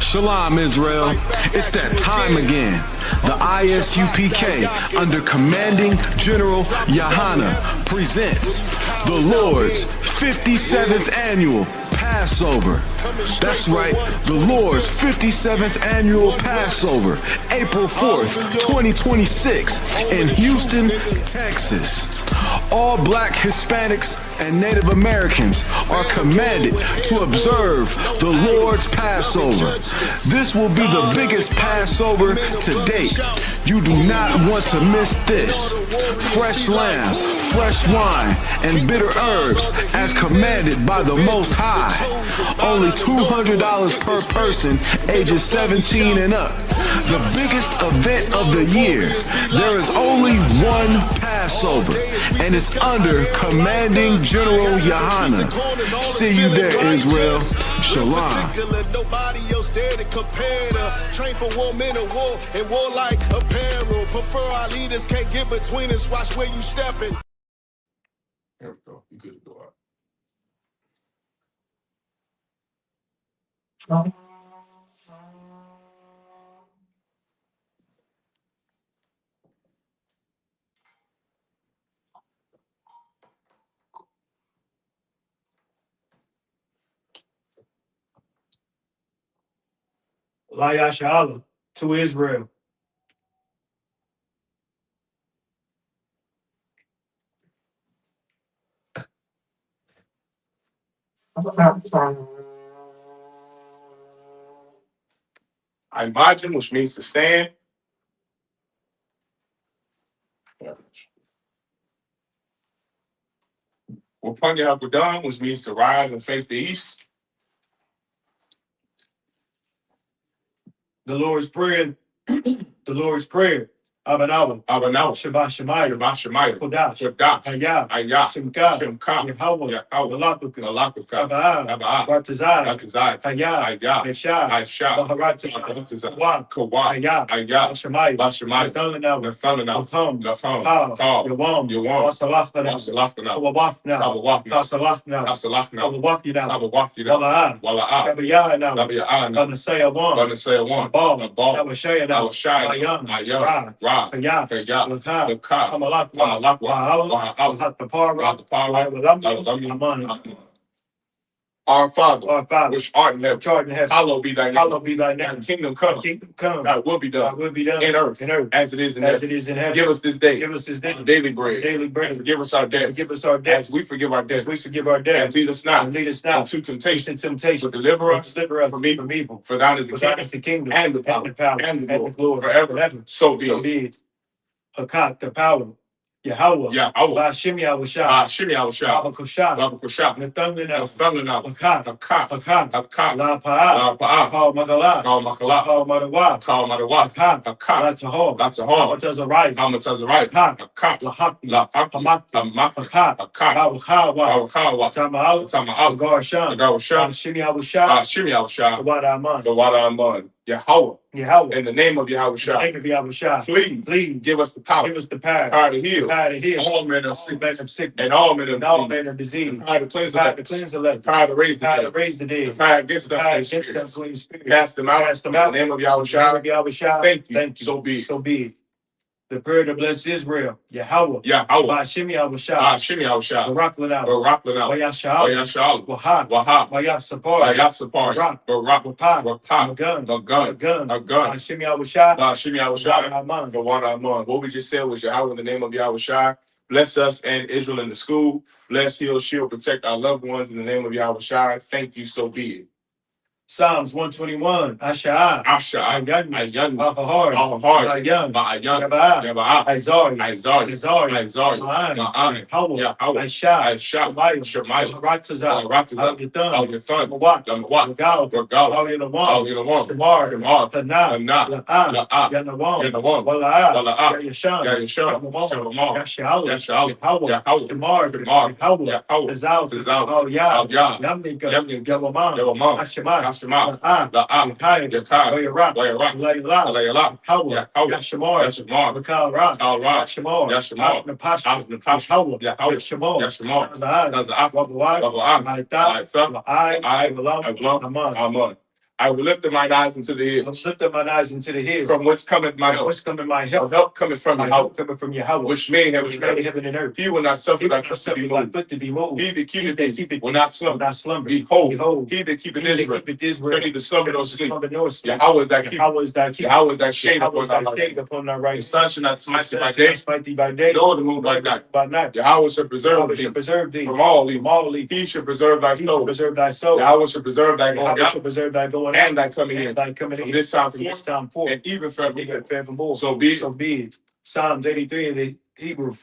Shalom, Israel. It's that time again. The I.S.U.P.K. under Commanding General Yahanna presents the Lord's 57th Annual Passover. That's right, the Lord's 57th Annual Passover, April 4th, 2026 in Houston, Texas. All Black, Hispanics, and Native Americans are commanded to observe the Lord's Passover. This will be the biggest Passover to date. You do not want to miss this. Fresh lamb, fresh wine, and bitter herbs as commanded by the Most High. Only $200 per person ages 17 and up. The biggest event of the year. There is only one Passover, and it's under Commanding General Yahanna. See you there, Israel. Shalom. Nobody else there to compare to. Train for war, men of war, and warlike apparel. Prefer our leaders, can't get between us. Watch where you stepping. There we go. You good to go out. SHALAM to Israel. I imagine, which means to stand. Upon Yahanna, which means to rise and face the east. The Lord's Prayer. The Lord's Prayer. Abanawa. Shabbat Shemayah. Kodash. I.S.U.P.K. Yahweh. Alapaka. Bartazai. I.S.U.P.K. I.S.U.P.K. Baharat. Kawah. Bashemayah. Yawam. Kasalafna. Our Father, which art in heaven, hallowed be thy name. Thy kingdom come. Thy will be done in earth as it is in heaven. Give us this day our daily bread. And forgive us our debts as we forgive our debtors. And lead us not into temptation, but deliver us from evil. For thine is the kingdom and the power and the glory forever. So be it. Hakak, the power. Yahweh. Bashim Yahushua. Babakosha. Nathunana. Hakak. La Pa'a. Call Makala. Call Madawa. Hakak. Latahor. Matazariah. Hakak. Hamak. Bawahawa. Tama'al. Garshan. Bashim Yahushua. The water Aman. Yahweh. In the name of Yahushua. Please give us the power. Power to heal. All men of sickness. And all men of disease. Power to cleanse the leper. Power to raise the dead. Power against the unclean spirit. Cast them out. In the name of Yahushua. Thank you. So be it. The prayer to bless Israel. Yahweh. Bashim Yahushua. Baraklana. Wayashal. Wayasapar. Magun. Bashim Yahushua. The water Aman. What we just said was Yahweh in the name of Yahushua. Bless us and Israel in the school. Bless, heal, shield, protect our loved ones in the name of Yahushua. Thank you. So be it. Psalms 121. Asha. Yahanna. Ahahar. Ma'ayan. Yaba'ah. Izari. Ma'an. Yahweh. Aisha. Shemayah. Ratazah. Al-Yathan. Mawat. Ragal. Al-Yanawam. Tamar. Tana. La'ah. Yanawam. Wala'ah. Yashan. Yashal. Yahweh. Tamar. Tazal. Al-Yah. Yamnika. Yawamam. Ashima. Yakai. Wayaraq. Layla. Yashamar. Bakal Rock. Yashamar. Napasha. Yashamar. Naza'af. Maita. Aman. I will lift up mine eyes into the hills. I will lift up mine eyes into the hills. From whence cometh my help? Whence cometh my help? Help cometh from My Yahweh. help cometh from Yahweh, Which made heaven heaven and earth. He will not suffer He thy will not foot to suffer be thy moved. foot to be moved. He that keepeth thee will thee not slumber. will not slumber. Behold, he that keepeth Israel shall neither slumber nor sleep. Yahweh is thy keeper. Yahweh is thy keeper. Yahweh is thy shade Yahweh upon is thy thy right shade hand. upon thy The right. sun shall not smite thee by Shall day, not smite thee by day, nor the moon by night. by night. Yahweh shall preserve Yahweh thee shall preserve thee from all from evil. all evil. He shall preserve thy He shall soul. preserve thy soul. Yahweh shall preserve thy going Yahweh shall out preserve thy going and out thy coming in. and thy coming From in. this time From this forth time forth and even forever. even forevermore. So be it. So be it. Psalms 83 in the Hebrew.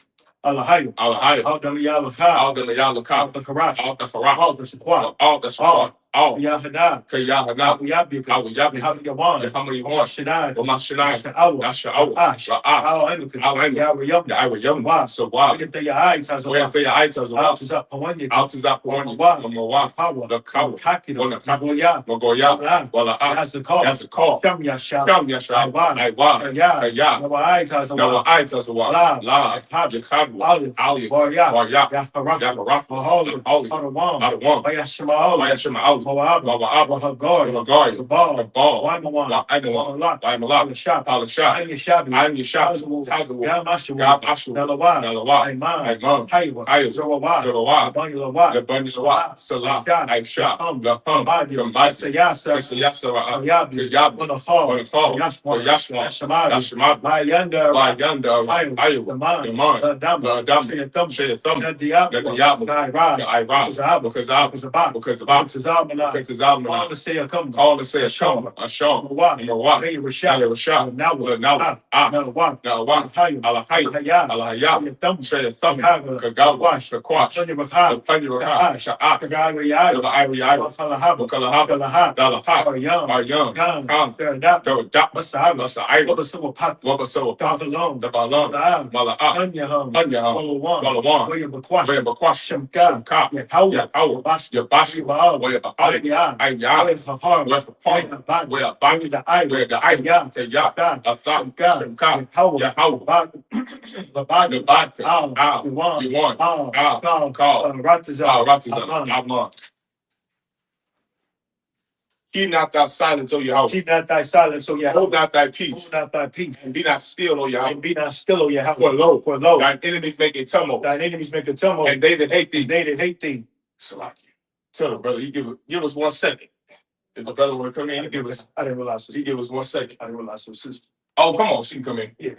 Alahayu. Alahaya. Al Daliyalakha. Al the Al Yalakah. Karash. Al the Al Farah. the Shaqwa. Al the Shafar. Al Yahanna. Kayahana. Al Yabika. Al Yabi. Yahabi Yawan. Yahama Al Yawan. Shadad. Wama Shanai. Yasha'awa. Yasha'awa. Ash. Ra'ash. Al Anuka. Al Anu. Yahweh Yam. Yahweh Yam. Shawah. So why? Get the eyes as a Where for your eyes as Out well? is up. Pawanya. Out is up on you. Power. The cow. Kakino. On the cow. Nagoya. Magoya. Wala. That's a call. That's a call. Sham Yasha. Sham Yasha. Aywa. Kaya. Our eyes as a Now eyes as well. La. Yechadwa. Ali. Warya. Warya. Yaharafa. Yaharafa. Mahali. Holy. Hadawam. Adawam. Bayashima'al. Mayashima'al. Moab. Moab. Wahagari. Wahagari. The ball. The ball. Waimawan. Waimawan. Waimalak. Waimalak. Alashab. Alashab. I'm Yashabi. I'm Yashab. Tazawu. Tazawu. Yamashawu. Gab Ashu. Nalawa. Nalawa. Aiman. Aiman. Haiwa. Haiwa. Zorawa. Zorawa. Labanyalawa. Labanyalawa. Salah. Aisha. Laham. Laham. Sayasa. Sayasa. Yabi. Yabi. Wanahal. Yashwan. Yashmad. Yashmad. Bayanda. Bayanda. Iowa. Yaman. Dama. Shaytham. Nadiyabu. Ira. Because Zalmanah. All the say a come. All the say a come. Asham. Mawat. Rashad. Now. Nawat. Alahaya. Alahaya. Shaytham. Kagawa. Kakwash. Panjuraka. Sha'ak. Ivayayah. Kalahab. Dalahab. Aryam. Kang. Dap. Masa'ayah. Wabasawa. The Balam. Mala'ah. Anyaham. Balawan. Waya Bakwash. Shemka. Yahweh. Yabash. Waya Ba'al. Ayah. Waya Bani. Waya the Ayah. Kaya. Atham. Shemka. Yahweh. Labad. Al. Yuwan. Al. Kal. Ratazal. Amon. Keep not thy silence, O Yahweh. Keep not thy silence, O Yahweh. Hold not thy peace. Hold not thy peace. And be not still, O Yahweh. And be not still, O Yahweh. For lo, thine thine enemies make a tumult. Thine enemies make a tumult. And they that hate thee. They that hate thee. Salaki. Tell the brother, he give us 1 second. If the brother want to come in, he give us. I didn't realize He give us 1 second. I didn't realize it was sister. Oh, come on, she can come in. Yeah.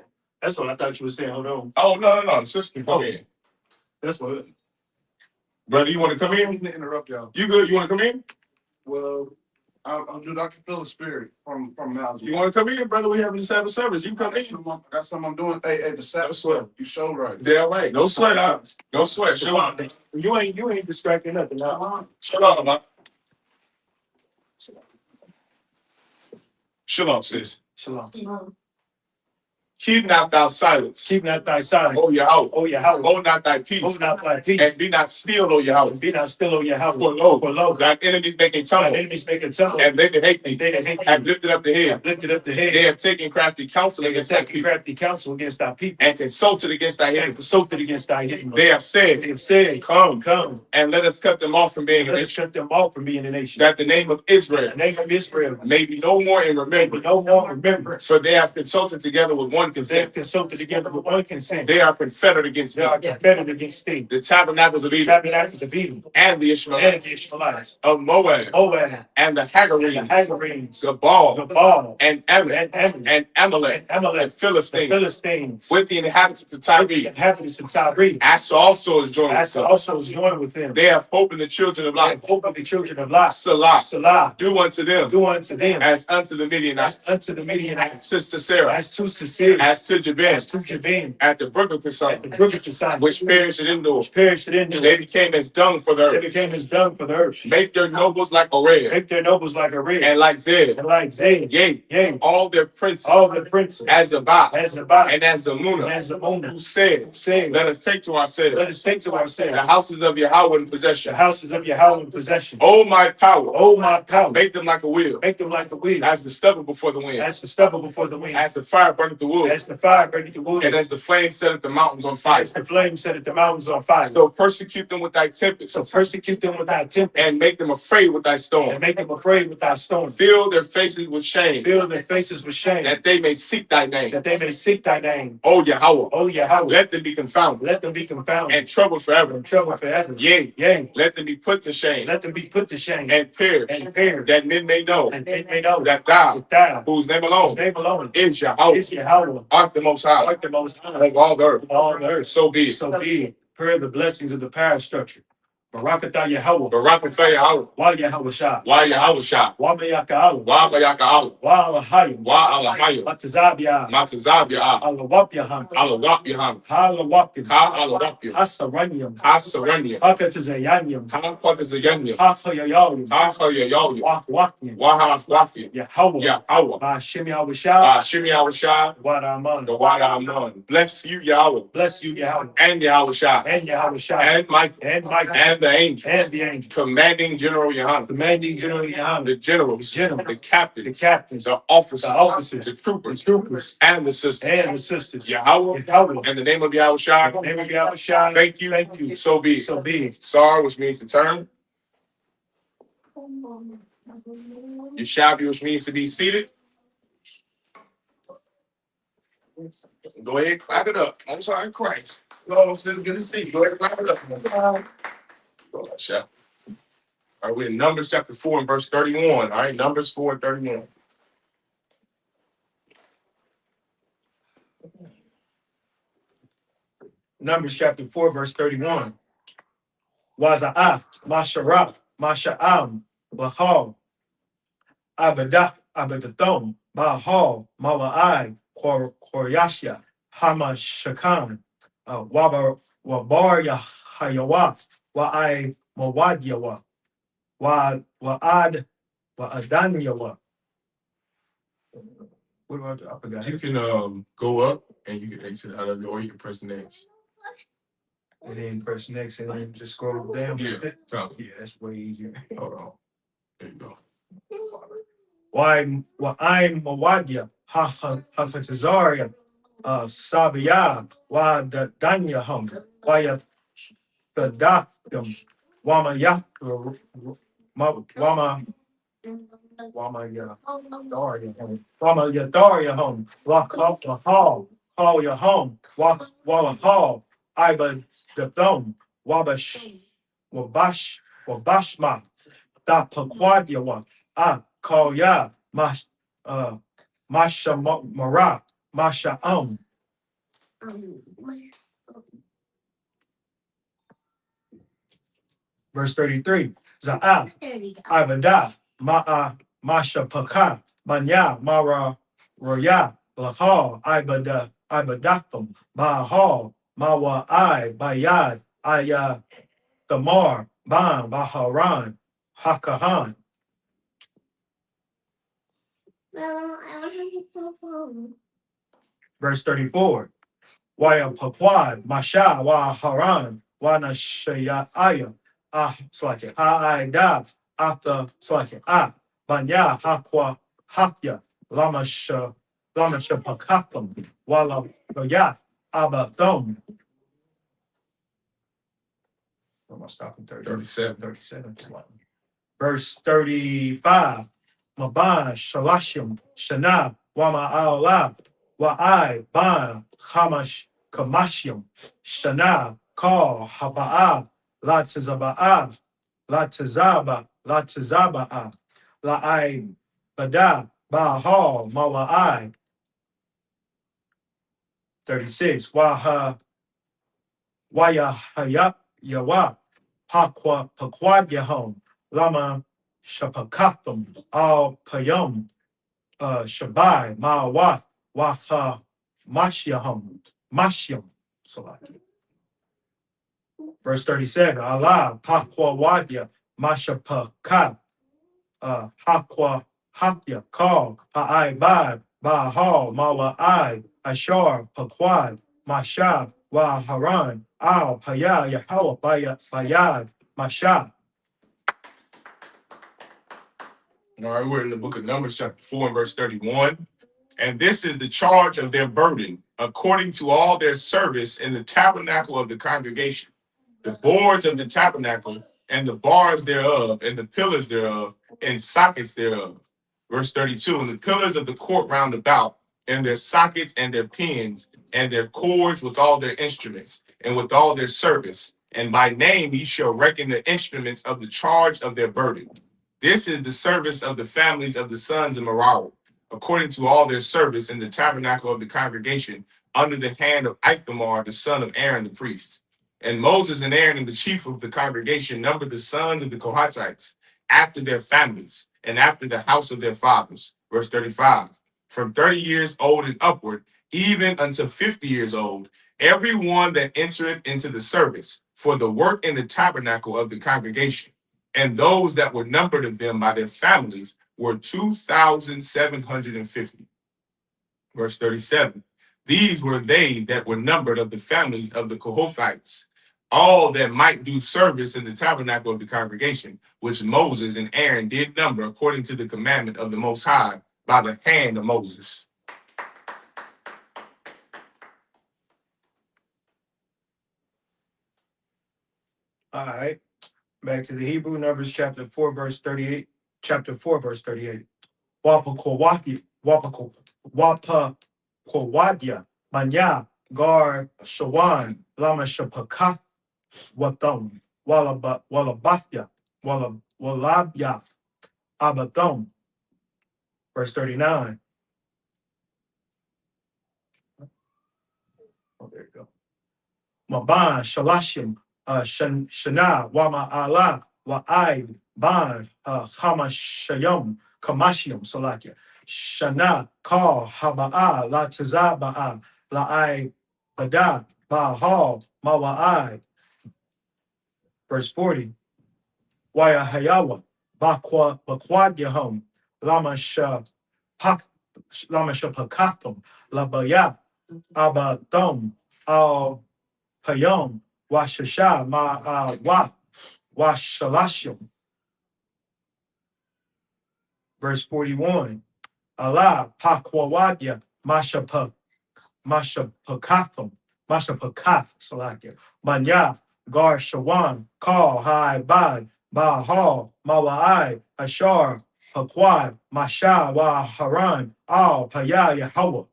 That's what I thought you were saying. Hold on. Oh, no. The sister can come in. That's what. Brother, you want to come in? I'm gonna interrupt y'all. You good? You want to come in? Well, dude, I can feel the spirit from now. You want to come in, brother? We having the Sabbath service. You come in. I got something I'm doing. Hey, the Sabbath sweat. You show right. Yeah, right. No sweat, out. No sweat. Shalom. You ain't distracting nothing. Shalom, man. Shalom, sis. Shalom. Keep not thy silence. Keep not thy silence. O Yahweh. O Yahweh. Hold not thy peace. Hold not thy peace. And be not still, O Yahweh. And be not still, O Yahweh. For lo, thine thine enemies make a thine tumult. enemies make a tumult. And they that hate thee They that hate have thee lifted up the head. have lifted up the head. They have taken crafty counsel They have against thy taken people. crafty counsel against thy people. And consulted against thy And enemies. consulted against thy enemies. They have said, They have said, Come, and let us cut them off from being a let us nation, cut them off from being a nation. that the name of Israel The name of Israel may be no more in may be remembrance. no more remembrance. For they have consulted together with one They have consent. consulted together with one consent. They are confederate against They are thee. confederate against thee. The tabernacles of The Edom tabernacles of Edom and the and Ishmaelites the Ishmaelites, of Moab Moab, and the and Hagarenes, the Hagarenes, the Baal the Baal, and Ammon and Amalek, and Amalek, and Philistine, the Philistines, with the inhabitants of with the Tyre. inhabitants of Tyre. Asa also is joined with Asa them. also is joined with them. They have hope in the children of They have light. hope of the children of Lot. Salah, Salah, do unto them do unto them as unto the Midianites, as unto the Midianites, to Sisera, as to Sisera, as to as Jabin, to Jabin, at the brook of at the Kishon, brook of Kishon, which perished in Endor. which perished in They Endor. became as dung for the They earth. became as dung for the earth. Make their nobles like Oreb, Make their nobles like a red, and like Zeb, and like Zay, yea, all their princes, all the princes, as Zabah, as Zabbath, and as and Zamunah, as Zamona, who said, saying, let us take to ourselves let us take to the ourselves houses of Yahweh in the possession. houses of Yahweh in possession. O my power, Oh, my power, make them like a wheel, make them like a wheel, as the stubble before the wind, as the stubble before the wind, as the fire burneth the wood. As the fire burneth the wood. And as the flame setteth the mountains on fire. As the flame setteth the mountains on fire. So persecute them with thy tempest. So persecute them with thy tempest. And make them afraid with thy And storm. make them afraid with thy storm. Fill their faces with shame. Fill their faces with shame. That they may seek thy name. That they may seek thy name. O Yahweh. O Yahweh. Let them be confounded. Let them be confounded. And troubled forever. And troubled forever. Yea. Yea. Let them be put to shame. Let them be put to shame. And perish. And perish. That men may know. And men may know. That thou, thou, whose name alone, whose name alone is Yahweh, is Yahweh, art the most high, art the most high of all the earth. of all the earth. So be it. So be it. Per the blessings of the power structure. Barakatah Yahweh. Barakatah Yahweh. Wa Yahweh Shah. Wa Yahweh Shah. Wa Mayaka Allah. Wa Mayaka Allah. Wa Alahayim. Wa Alahayim. Matazabia. Matazabia. Alawapyaham. Alawap Yaham. Halawapim. Ha Alawapim. Hasaranyam. Ha Saranyam. Hakatazayanyam. Ha Quatazayanyam. Hachayayayim. Ha Chayayalim. Wakwaknyam. Wa Hafwafim. Yahweh. Yahweh. Bashim Yahweh Shah. Shimi Yahweh Shah. Wadaman. The Wada Aman. Bless you, Yahweh. Bless you, Yahweh. And Yahweh Shah. And Yahweh Shah. And Michael. And Michael. And the angel. And the angel. Commanding General Yahanna. Commanding General Yahanna. The generals. The generals. The captains. The captains. The officers. The officers. The troopers. The troopers. And the sisters. And the sisters. Yahweh. Yahweh. In the name of Yahweh Shah. In the name of Yahweh Shah. Thank you. Thank you. So be it. So be it. Sar, which means to turn. Yeshabi, which means to be seated. Go ahead, clap it up. I'm sorry, Christ. Lord, it's just good to see you. Go ahead, clap it up. Go ahead, shout. All right, we're in Numbers chapter 4 and verse 31. All right, Numbers 4 and 31. Numbers chapter 4, verse 31. Waza'af, Masharaf, Masha'am, Lahal, Abadaf, Abadathom, Bahal, Mala'ai, Koryashya, Hamashakan, Wabar Yahayawaf, Wa'ai Mawadyawa, Wa'ad, Wa'adanyawa. What about the upper guy? You can go up and you can exit out of it, or you can press next. And then press next and then just scroll down. Yeah, probably. Yeah, that's way easier. Hold on. There you go. Why I'm Mawadya, Hafatazaria, Sabiyah, why the Danya hum, why the Datham, Wama Yadaria home, walk up the hall, call your home, walk walla hall, I but the thumb, Wabash, Wabashma, da Pakwadyawa, call ya, Masha Mara, Masha Verse 33, Za'af, Ibadah, Masha Paka, Manya, Mara, Roya, Lahal, Ibadatham, Bahal, Mawa, Bayad, Aya, Thamar, Ban, Baharan, Hakahan. Verse 34, Waya Paquad, Masha, Wa Haran, Wana Shayaya, Slake, Aida, after Slake, Banya, Hakwa, Hakya, Lamasha Pakafam, Wala Goya, Abathom. I'm gonna stop in 37. Verse 35. Maban, Shalashim, Shana, Wama Aola, Wa'ai, Ban, Hamash, Kamashim, Shana, Kal, Haba'ab, La Tizaba'ab, La Tizaba, La Tizaba'a, La'ai, Bada, Ba'hal, Mala'ai. 36. Waya Hayap, Yawa, Pakwa, Pakwad Yahom, Lama, Shapakatham, Al Payam, Shabai, Ma'awath, Waha, Mashyaham, Mashyam. Verse 37, Allah, Pakwa Wadya, Mashapaka, Hakwa, Hakya, Kal, Ha'ai, Bahal, Mala'ai, Ashar, Pakwad, Mashab, Wa Haran, Al Paya, Yahweh, Bayad, Mashab. All right, we're in the book of Numbers, chapter 4 and verse 31. And this is the charge of their burden, according to all their service in the tabernacle of the congregation, the boards of the tabernacle, and the bars thereof, and the pillars thereof, and sockets thereof. Verse 32, and the pillars of the court round about, and their sockets and their pins, and their cords with all their instruments, and with all their service. And by name ye shall reckon the instruments of the charge of their burden. This is the service of the families of the sons of Merari, according to all their service in the tabernacle of the congregation, under the hand of Ithamar, the son of Aaron the priest. And Moses and Aaron and the chief of the congregation numbered the sons of the Kohathites after their families and after the house of their fathers. Verse 35, from 30 years old and upward, even unto 50 years old, every one that entereth into the service for the work in the tabernacle of the congregation. And those that were numbered of them by their families were 2,750. Verse 37. These were they that were numbered of the families of the Kohathites, all that might do service in the tabernacle of the congregation, which Moses and Aaron did number according to the commandment of the Most High by the hand of Moses. All right. Back to the Hebrew, Numbers chapter 4, verse 38. Chapter 4, verse 38. Wapa Kowadya, Manya, Gar, Shawan, Lama Shapaka, Watham, Wallabathya, Wallabya, Abatham. Verse 39. Oh, there you go. Maban, Shalashim, Shana, Wama Allah, Wa'ai, Ban, Hamashayam, Kamashiam, Salakia, Shana, Kal, Haba'a, La Tazaba'a, La'ai, Bada, Ba'al, Mawa'ai. Verse 40. Waya Hayawa, Bakwad Yaham, Lama Shapakatham, Labaya, Abatham, Al Payam, Washasha, Washalashim. Verse 41. Allah, Pakwawadya, Mashapakatham, Salakia, Manya, Gar Shawan, Kal, Hai Bad, Bahal, Mawa'ai, Ashar, Pakwad, Masha, Wa Haran, Al Paya Yahweh.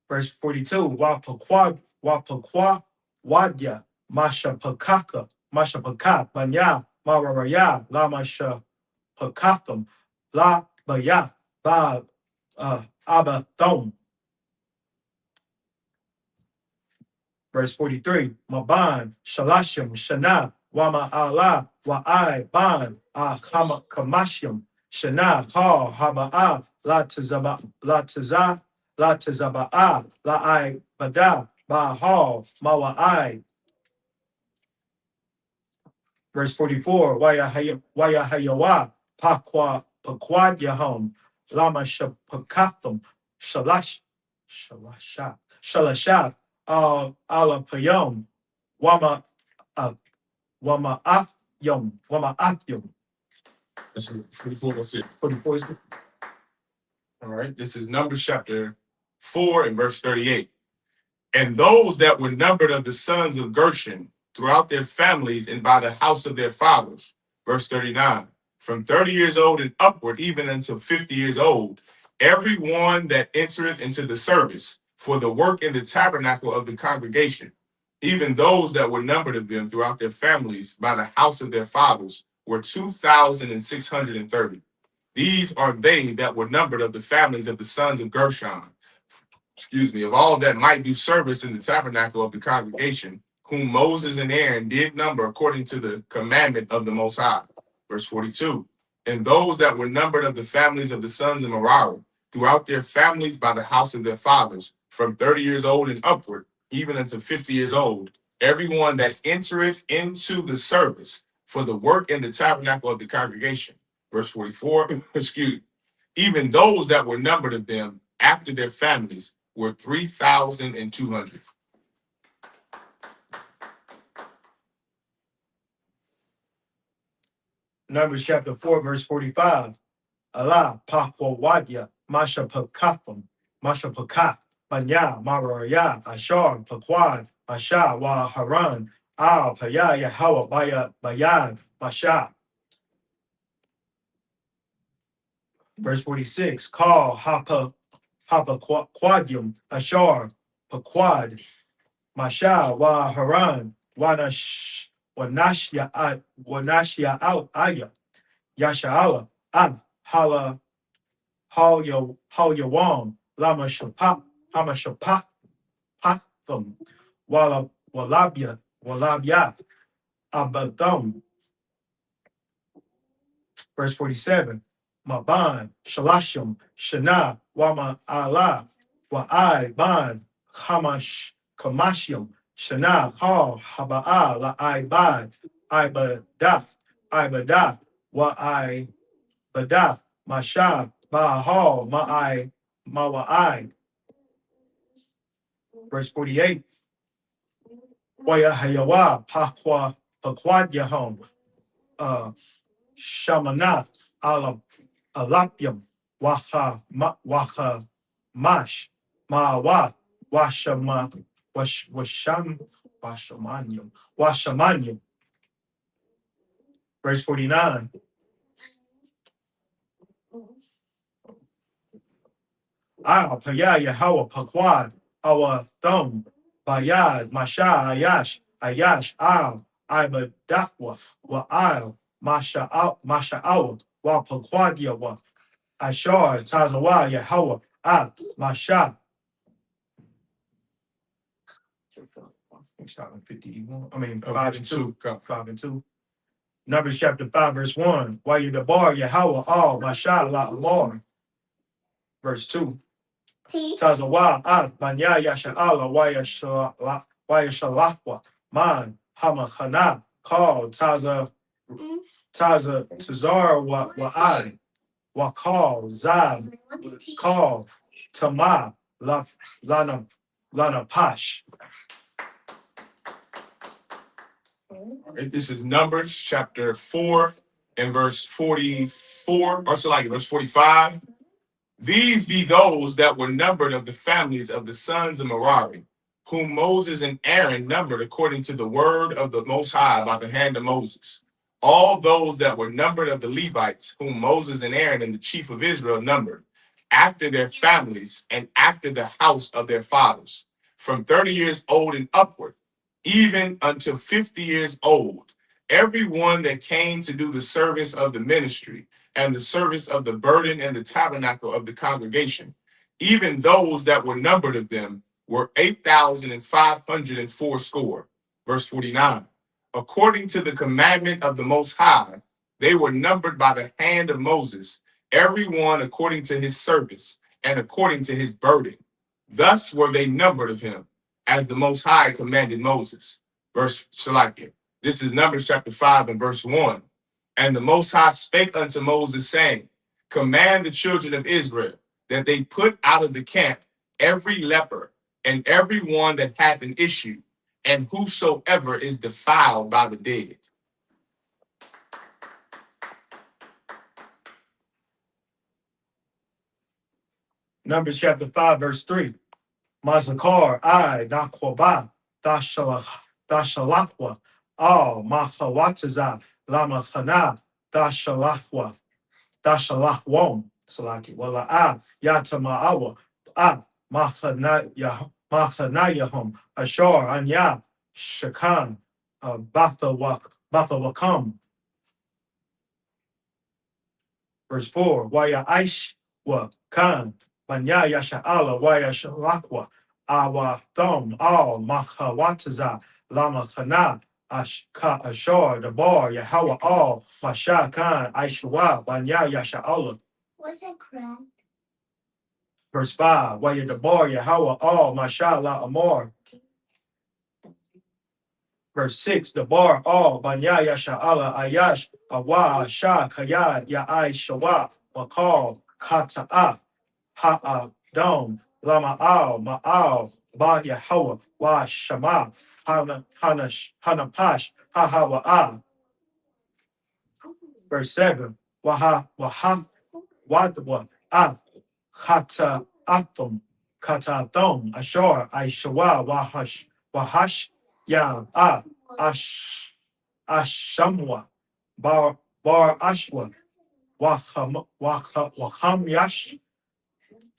Verse 42, Wa Pakwa Wadya, Mashapaka, Banya, Mararaya, La Mashapakatham, La Baya, Ba Abathom. Verse 43, Maban, Shalashim, Shana, Wama Allah, Wa'ai, Ban, Kamashim, Shana, Hal, Haba'a, La Tazaba'a, La'ai, Bada, Ba'al, Mawa'ai. Verse 44, Wayahayawa, Pakwad Yahom, Lama Shapakatham, Shalashath, Ala Payom, Wama Atyum. That's 44. That's it. 44 is it? All right. This is Numbers chapter 4 and verse 38. And those that were numbered of the sons of Gershon throughout their families and by the house of their fathers. Verse 39. From 30 years old and upward, even until 50 years old, every one that entereth into the service for the work in the tabernacle of the congregation, even those that were numbered of them throughout their families by the house of their fathers, were 2,630. These are they that were numbered of the families of the sons of Gershon, of all that might do service in the tabernacle of the congregation, whom Moses and Aaron did number according to the commandment of the Most High. Verse 42. And those that were numbered of the families of the sons of Merari, throughout their families by the house of their fathers, from 30 years old and upward, even unto 50 years old, everyone that entereth into the service for the work in the tabernacle of the congregation. Verse 44, even those that were numbered of them after their families were 3,200. Numbers chapter 4, verse 45. Allah Pakwawadya Masha Pakafum Masha Pakaf Banya Maraya Ashar Pakwad Masha Wa Haran Al Paya Yahweh Baya Bayan Masha. Verse 46, call Hapa Quadium Ashar Paquad Masha Wa Haran Wanashya out Aya Yasha'ala Ab Hala Hal Yawam Lama Shapak Hama Shapak Pathum Walabyat Abathum. Verse 47, Maban, Shalashim, Shana, Wama Allah, Wa'ai, Ban, Hamash, Kamashim, Shana, Hal, Haba'a, La'ai, Bad, Ibadath, Wa'ai, Badath, Masha, Ba'ahal, Ma'ai, Mawa'ai. Verse 48, Wayahayawa, Paquad Yahom, Shamanath, Alapyam, Waha Mash, Ma'awath, Washamanyam. Verse 49. Paya Yahweh Paquad, our thumb, Bayad, Masha, Ayash, Al, Ibadafwa, Wa'al, Masha Al, Wa Paquadia, Wa Ashar, Tazawa, Yahweh, Al, Masha. 5 and 2. 5 and 2. Numbers chapter 5, verse 1. Why you the bar, Yahweh, all, Masha, La Amor. Verse 2. Tazawa, Al, Banya, Yasha'ala, Wayashalakwa, Man, Hamachana, Call, Tazar, Wa'ali, Wakal, Zab, Call, Tama, Lana Pash. Right, this is Numbers chapter 4 and verse 44, or so like verse 45. These be those that were numbered of the families of the sons of Merari, whom Moses and Aaron numbered according to the word of the Most High by the hand of Moses. All those that were numbered of the Levites, whom Moses and Aaron and the chief of Israel numbered, after their families and after the house of their fathers, from 30 years old and upward, even until 50 years old, every one that came to do the service of the ministry and the service of the burden and the tabernacle of the congregation, even those that were numbered of them were 8,504 score. Verse 49, according to the commandment of the Most High, they were numbered by the hand of Moses, every one according to his service and according to his burden. Thus were they numbered of him, as the Most High commanded Moses. Verse Shalakia. This is Numbers chapter 5 and verse 1. And the Most High spake unto Moses, saying, command the children of Israel that they put out of the camp every leper and every one that hath an issue, and whosoever is defiled by the dead. Numbers chapter 5, verse 3. Mazakar, Nakwaba, Dashalakwa, Al, Mahawataza, Lama Khana, Dashalakwa, Dashalakwam, Salaki, Wala, Yatamaawa, Machanayahum, Ashar, Anya, Shakan, Bathawakam. Verse 4, Waya Aish, Wa Kan, Banya Yasha'ala, Waya Shalakwa, Awa Thumb, Al, Mahawataza, Lama Khana, Ashar, the bar, Yahweh, Al, Masha Khan, Aishwa, Banya Yasha'ala. What's that crap? Verse 5, Waya the bar, Yahweh, Al, Masha La Amor. Verse 6, the bar, Al, Banya Yasha'ala, Ayash, Awa, Shah, Kayad, Ya'ai Shawa, Wakal, Kata'af, Ha'adam, Lama Al, Ma'al, Ba Yahweh, Wa Shama, Hanapash, Hahawa'a. Verse 7, Waha, Wadwa, Ath, Hata, Atham, Kata Thom, Ashar, Aishawa, Wahash, Ya, Ashamwa, Bar Ashwa, Waham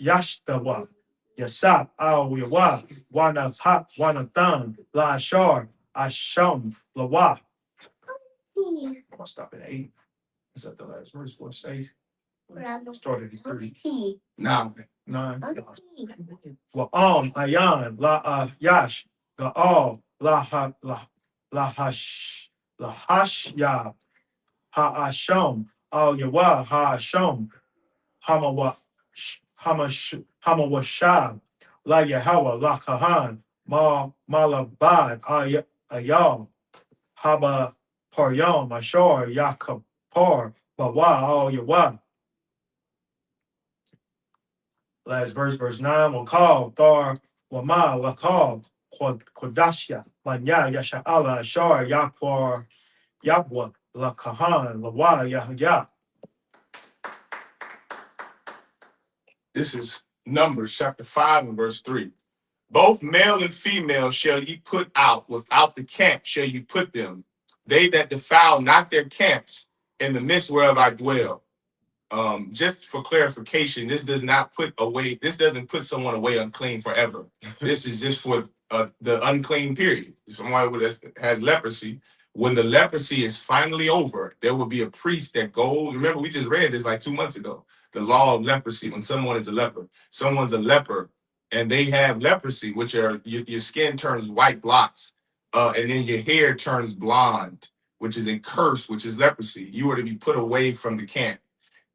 Yashtawa, Yasap, Al Yawa, Wanathan, La Ashar, Asham, Lawa. I'll stop at 8. Is that the last verse? What says? Started at 3. 9. Well, Ayan, La Yash, the All, Lahash Ya, Ha'asham, Al Yawa, Ha'asham, Hamawashab, La Yahawa, La Kahan, Malabad, Ayal, Haba Paryam, Ashar, Yakapar, Bawa, Al Yawa. Last verse, verse 9, Wakal, Thar, Wama, Lakal, Kodashya, Manya, Yasha'ala, Ashar, Yakwar, Yabwa, Lakahan, Lawa, Yahya. This is Numbers chapter 5 and verse 3. Both male and female shall ye put out, without the camp shall you put them. They that defile not their camps, in the midst whereof I dwell. Just for clarification, this doesn't put someone away unclean forever. This is just for the unclean period. Someone who has leprosy, when the leprosy is finally over, there will be a priest that goes. Remember, we just read this like 2 months ago. The law of leprosy, when someone is a leper, someone's a leper, and they have leprosy, which are your skin turns white blots, and then your hair turns blonde, which is a curse, which is leprosy. You are to be put away from the camp.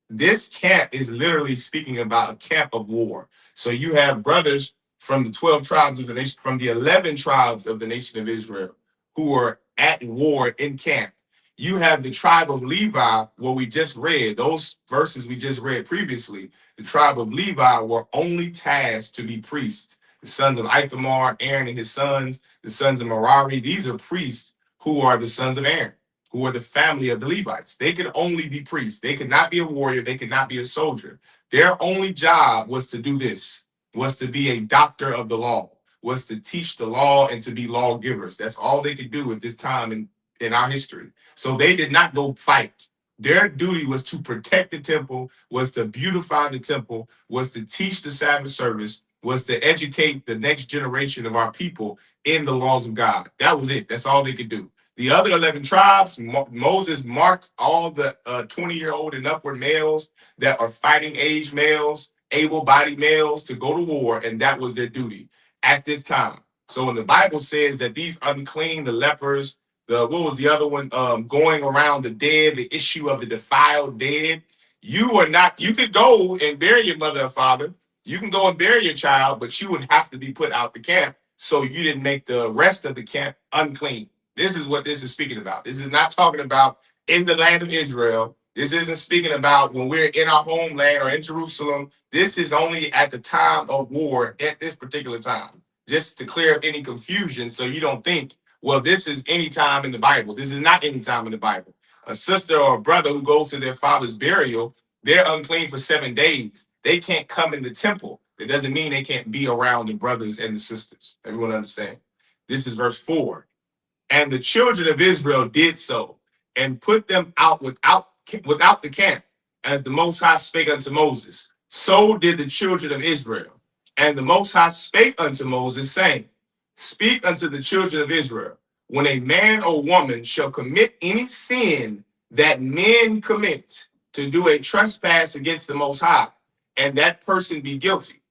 This camp is literally speaking about a camp of war. So you have brothers from the 12 tribes of the nation, from the 11 tribes of the nation of Israel, who are at war in camp. You have the tribe of Levi, where we just read, those verses we just read previously. The tribe of Levi were only tasked to be priests. The sons of Ithamar, Aaron and his sons, the sons of Merari, these are priests who are the sons of Aaron, who are the family of the Levites. They could only be priests. They could not be a warrior. They could not be a soldier. Their only job was to do this, was to be a doctor of the law, was to teach the law and to be lawgivers. That's all they could do at this time in our history. So they did not go fight. Their duty was to protect the temple, was to beautify the temple, was to teach the Sabbath service, was to educate the next generation of our people in the laws of God. That was it. That's all they could do. The other 11 tribes, Moses marked all the 20-year-old and upward males that are fighting age males, able-bodied males to go to war, and that was their duty at this time. So when the Bible says that these unclean, the lepers, what was the other one, going around the dead, the issue of the defiled dead, you could go and bury your mother or father, you can go and bury your child, but you would have to be put out the camp so you didn't make the rest of the camp unclean. This is what this is speaking about. This is not talking about in the land of Israel. This isn't speaking about when we're in our homeland or in Jerusalem. This is only at the time of war at this particular time. Just to clear up any confusion so you don't think, well, this is any time in the Bible. This is not any time in the Bible. A sister or a brother who goes to their father's burial, they're unclean for 7 days. They can't come in the temple. It doesn't mean they can't be around the brothers and the sisters. Everyone understand? This is verse 4. And the children of Israel did so, and put them out without the camp, as the Most High spake unto Moses. So did the children of Israel. And the Most High spake unto Moses, saying, Speak unto the children of Israel, when a man or woman shall commit any sin that men commit, to do a trespass against the Most High, and that person be guilty.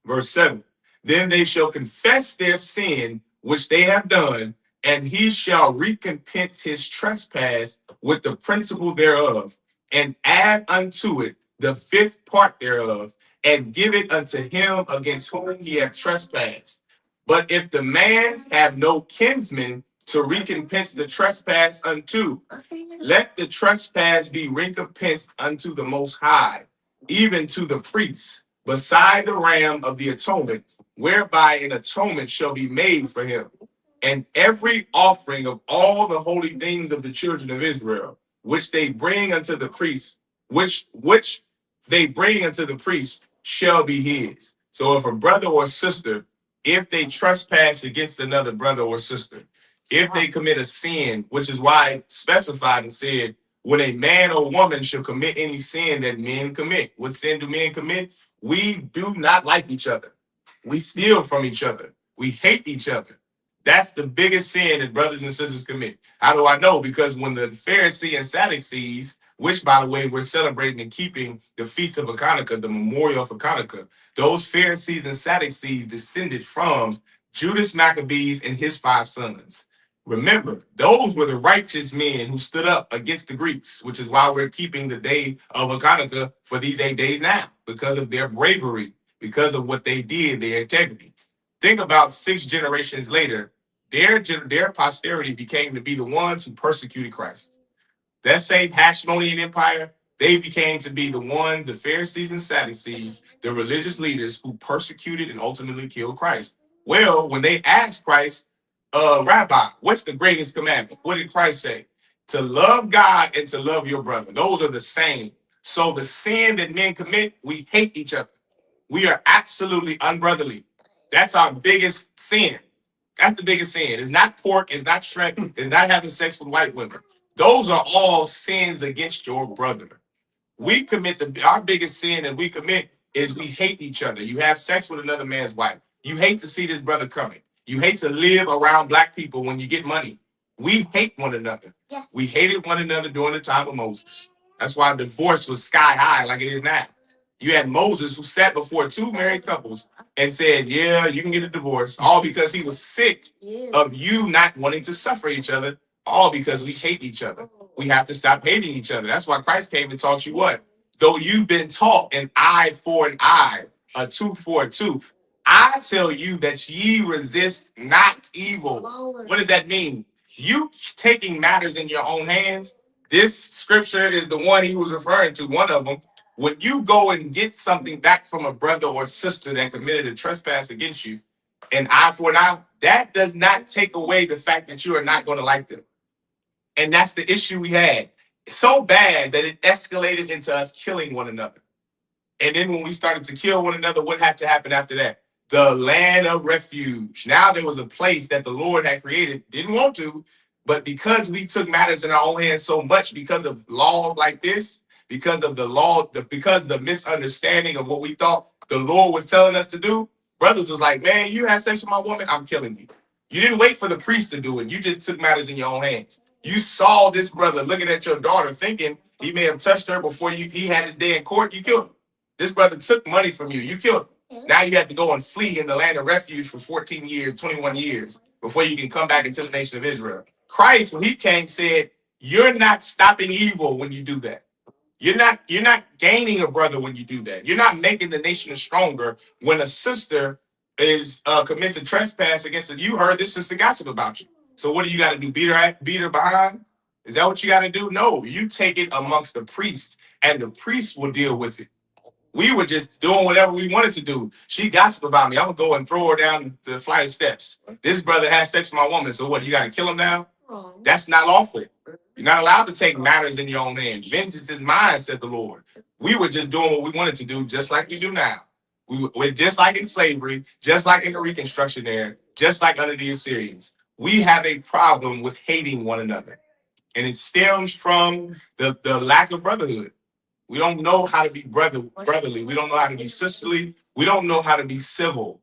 Verse 7. Then they shall confess their sin which they have done, and he shall recompense his trespass with the principal thereof, and add unto it the 5th part thereof, and give it unto him against whom he hath trespassed. But if the man have no kinsman to recompense the trespass unto, let the trespass be recompensed unto the Most High, even to the priests, beside the ram of the atonement, whereby an atonement shall be made for him. And every offering of all the holy things of the children of Israel, which they bring unto the priests, which they bring unto the priest shall be his. So if a brother or sister, if they trespass against another brother or sister, if they commit a sin, which is why it specified and said, when a man or woman shall commit any sin that men commit. What sin do men commit? We do not like each other. We steal from each other. We hate each other. That's the biggest sin that brothers and sisters commit. How do I know? Because when the Pharisee and Sadducees, which by the way, we're celebrating and keeping the Feast of Hanukkah, the memorial for Hanukkah, those Pharisees and Sadducees descended from Judas Maccabees and his 5 sons. Remember, those were the righteous men who stood up against the Greeks, which is why we're keeping the day of Hanukkah for these 8 days now, because of their bravery, because of what they did, their integrity. Think about 6 generations later, their posterity became to be the ones who persecuted Christ. That same Hasmonean Empire, they became to be the ones, the Pharisees and Sadducees, the religious leaders who persecuted and ultimately killed Christ. Well, when they asked Christ, Rabbi, what's the greatest commandment? What did Christ say? To love God and to love your brother. Those are the same. So the sin that men commit, we hate each other. We are absolutely unbrotherly. That's our biggest sin. That's the biggest sin. It's not pork, it's not shrimp, it's not having sex with white women. Those are all sins against your brother. We commit our biggest sin that we commit is we hate each other. You have sex with another man's wife. You hate to see this brother coming. You hate to live around black people when you get money. We hate one another. Yeah. We hated one another during the time of Moses. That's why divorce was sky high like it is now. You had Moses who sat before 2 married couples and said, yeah, you can get a divorce, all because he was sick of you not wanting to suffer each other, all because we hate each other. We have to stop hating each other. That's why Christ came and taught you what? Though you've been taught an eye for an eye, a tooth for a tooth, I tell you that ye resist not evil. What does that mean? You taking matters in your own hands. This scripture is the one he was referring to, one of them. When you go and get something back from a brother or sister that committed a trespass against you, an eye for an eye, that does not take away the fact that you are not going to like them. And that's the issue we had. So bad that it escalated into us killing one another. And then when we started to kill one another, what had to happen after that? The land of refuge. Now there was a place that the Lord had created, didn't want to, but because we took matters in our own hands so much because of laws like this, because of the law, because of the misunderstanding of what we thought the Lord was telling us to do, brothers was like, man, you had sex with my woman, I'm killing you. You didn't wait for the priest to do it. You just took matters in your own hands. You saw this brother looking at your daughter thinking he may have touched her before he had his day in court, you killed him. This brother took money from you, you killed him. Now you have to go and flee in the land of refuge for 14 years, 21 years before you can come back into the nation of Israel. Christ, when he came, said, you're not stopping evil when you do that. You're not gaining a brother when you do that. You're not making the nation stronger when a sister is commits a trespass against it. You heard this sister gossip about you. So what do you got to do? Beat her behind? Is that what you got to do? No, you take it amongst the priest, and the priest will deal with it. We were just doing whatever we wanted to do. She gossiped about me. I'm gonna go and throw her down the flight of steps. This brother had sex with my woman. So what? You got to kill him now? That's not lawful. You're not allowed to take matters in your own hands. Vengeance is mine, said the Lord. We were just doing what we wanted to do, just like we do now. We're just like in slavery, just like in the Reconstruction era, just like under the Assyrians. We have a problem with hating one another. And it stems from the lack of brotherhood. We don't know how to be brotherly. We don't know how to be sisterly. We don't know how to be civil.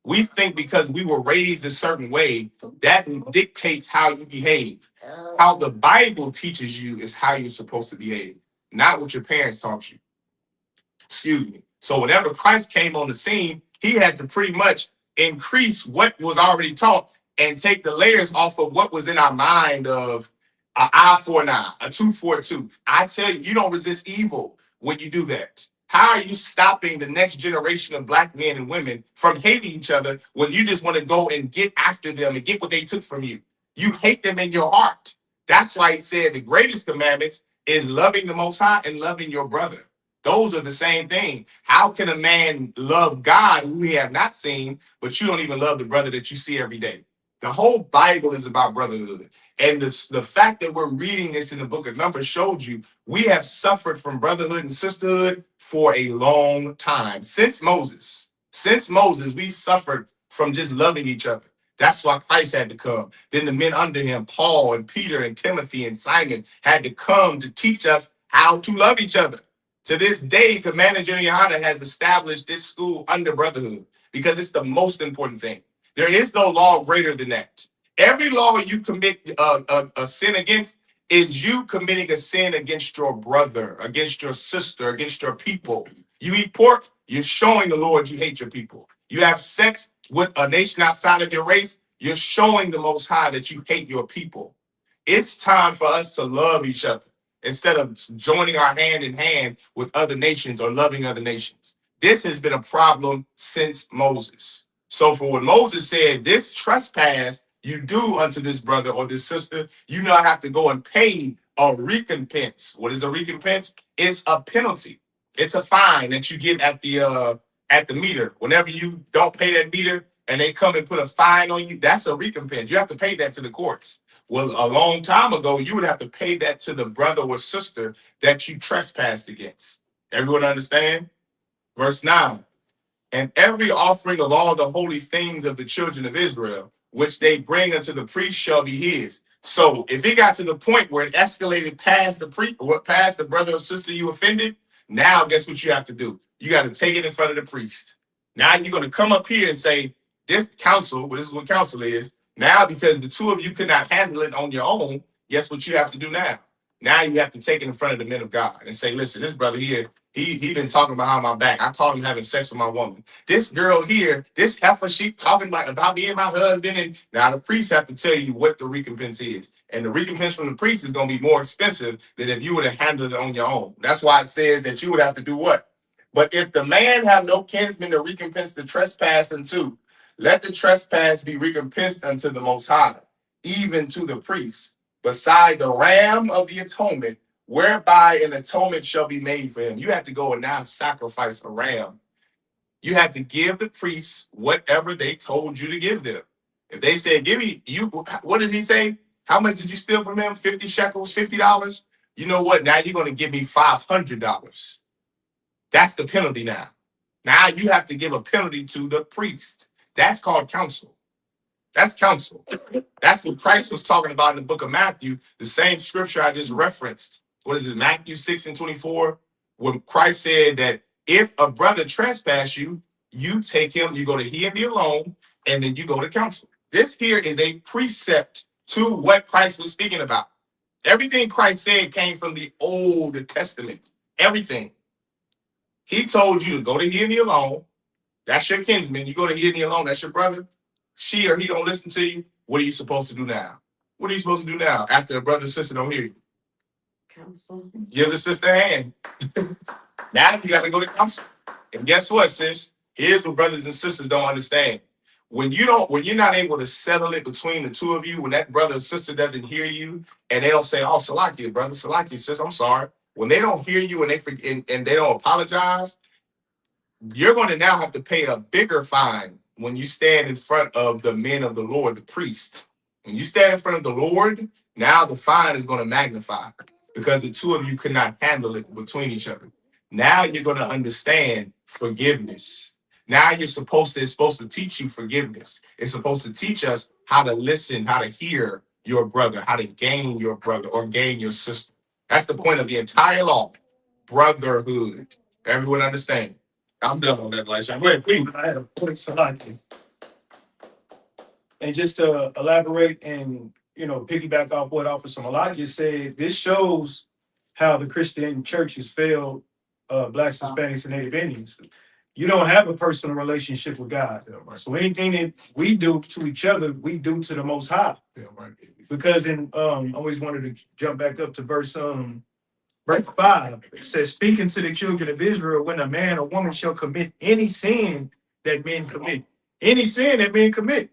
We think because we were raised a certain way, that dictates how you behave. How the Bible teaches you is how you're supposed to behave, not what your parents taught you. Excuse me. So whenever Christ came on the scene, he had to pretty much increase what was already taught and take the layers off of what was in our mind of an eye for an eye, a tooth for a tooth. I tell you, you don't resist evil when you do that. How are you stopping the next generation of black men and women from hating each other when you just want to go and get after them and get what they took from you? You hate them in your heart. That's why he said the greatest commandments is loving the Most High and loving your brother. Those are the same thing. How can a man love God who he have not seen, but you don't even love the brother that you see every day? The whole Bible is about brotherhood. And the fact that we're reading this in the book of Numbers showed you we have suffered from brotherhood and sisterhood for a long time. Since Moses, we suffered from just loving each other. That's why Christ had to come. Then the men under him, Paul and Peter and Timothy and Simon, had to come to teach us how to love each other. To this day, Commander General Yahanna has established this school under brotherhood because it's the most important thing. There is no law greater than that. Every law you commit a sin against is you committing a sin against your brother, against your sister, against your people. You eat pork, you're showing the Lord you hate your people. You have sex with a nation outside of your race, you're showing the Most High that you hate your people. It's time for us to love each other instead of joining our hand in hand with other nations or loving other nations. This has been a problem since Moses. So for when Moses said, this trespass you do unto this brother or this sister, you now have to go and pay a recompense. What is a recompense? It's a penalty. It's a fine that you get at the meter. Whenever you don't pay that meter and they come and put a fine on you, that's a recompense. You have to pay that to the courts. Well, a long time ago, you would have to pay that to the brother or sister that you trespassed against. Everyone understand? Verse 9. And every offering of all the holy things of the children of Israel, which they bring unto the priest, shall be his. So if it got to the point where it escalated past the brother or sister you offended, now guess what you have to do? You got to take it in front of the priest. Now you're going to come up here and say, this council, well, this is what council is. Now, because the two of you could not handle it on your own, guess what you have to do now? Now you have to take it in front of the men of God and say, listen, this brother here, he been talking behind my back. I caught him having sex with my woman. This girl here, this heifer, she talking about me and my husband. And now the priest have to tell you what the recompense is. And the recompense from the priest is going to be more expensive than if you would have handled it on your own. That's why it says that you would have to do what? But if the man have no kinsman to recompense the trespass unto, let the trespass be recompensed unto the Most High, even to the priest, beside the ram of the atonement, whereby an atonement shall be made for him. You have to go and now sacrifice a ram. You have to give the priests whatever they told you to give them. If they said, give me, what did he say? How much did you steal from him? 50 shekels, $50? You know what? Now you're going to give me $500. That's the penalty now. Now you have to give a penalty to the priest. That's called counsel. That's counsel. That's what Christ was talking about in the book of Matthew, the same scripture I just referenced. What is it, Matthew 6:24? When Christ said that if a brother trespass you, you take him, you go to he and thee alone, and then you go to counsel. This here is a precept to what Christ was speaking about. Everything Christ said came from the Old Testament. Everything. He told you to go to he and thee alone. That's your kinsman. You go to he and thee alone. That's your brother. She or he don't listen to you. What are you supposed to do now? What are you supposed to do now after a brother and sister don't hear you? Counsel. Give the sister a hand. Now you got to go to counsel. And guess what, sis? Here's what brothers and sisters don't understand. When you're not able to settle it between the two of you, when that brother or sister doesn't hear you, and they don't say, "Oh, Salakia, brother, Salakia, sis, I'm sorry." When they don't hear you and they don't apologize, you're going to now have to pay a bigger fine when you stand in front of the men of the Lord, the priest. When you stand in front of the Lord, now the fine is going to magnify because the two of you could not handle it between each other. Now you're going to understand forgiveness. Now it's supposed to teach you forgiveness. It's supposed to teach us how to listen, how to hear your brother, how to gain your brother or gain your sister. That's the point of the entire law. Brotherhood. Everyone understand? I'm done on that, Elisha. Go ahead, please. I had a quick Salakia. And just to elaborate and, piggyback off what Officer Malakia said, this shows how the Christian churches failed Blacks, Hispanics, and Native Indians. You don't have a personal relationship with God. Yeah, right. So anything that we do to each other, we do to the Most High. Yeah, right. Because I always wanted to jump back up to verse 5. It says, speaking to the children of Israel, when a man or woman shall commit any sin that men commit. Any sin that men commit.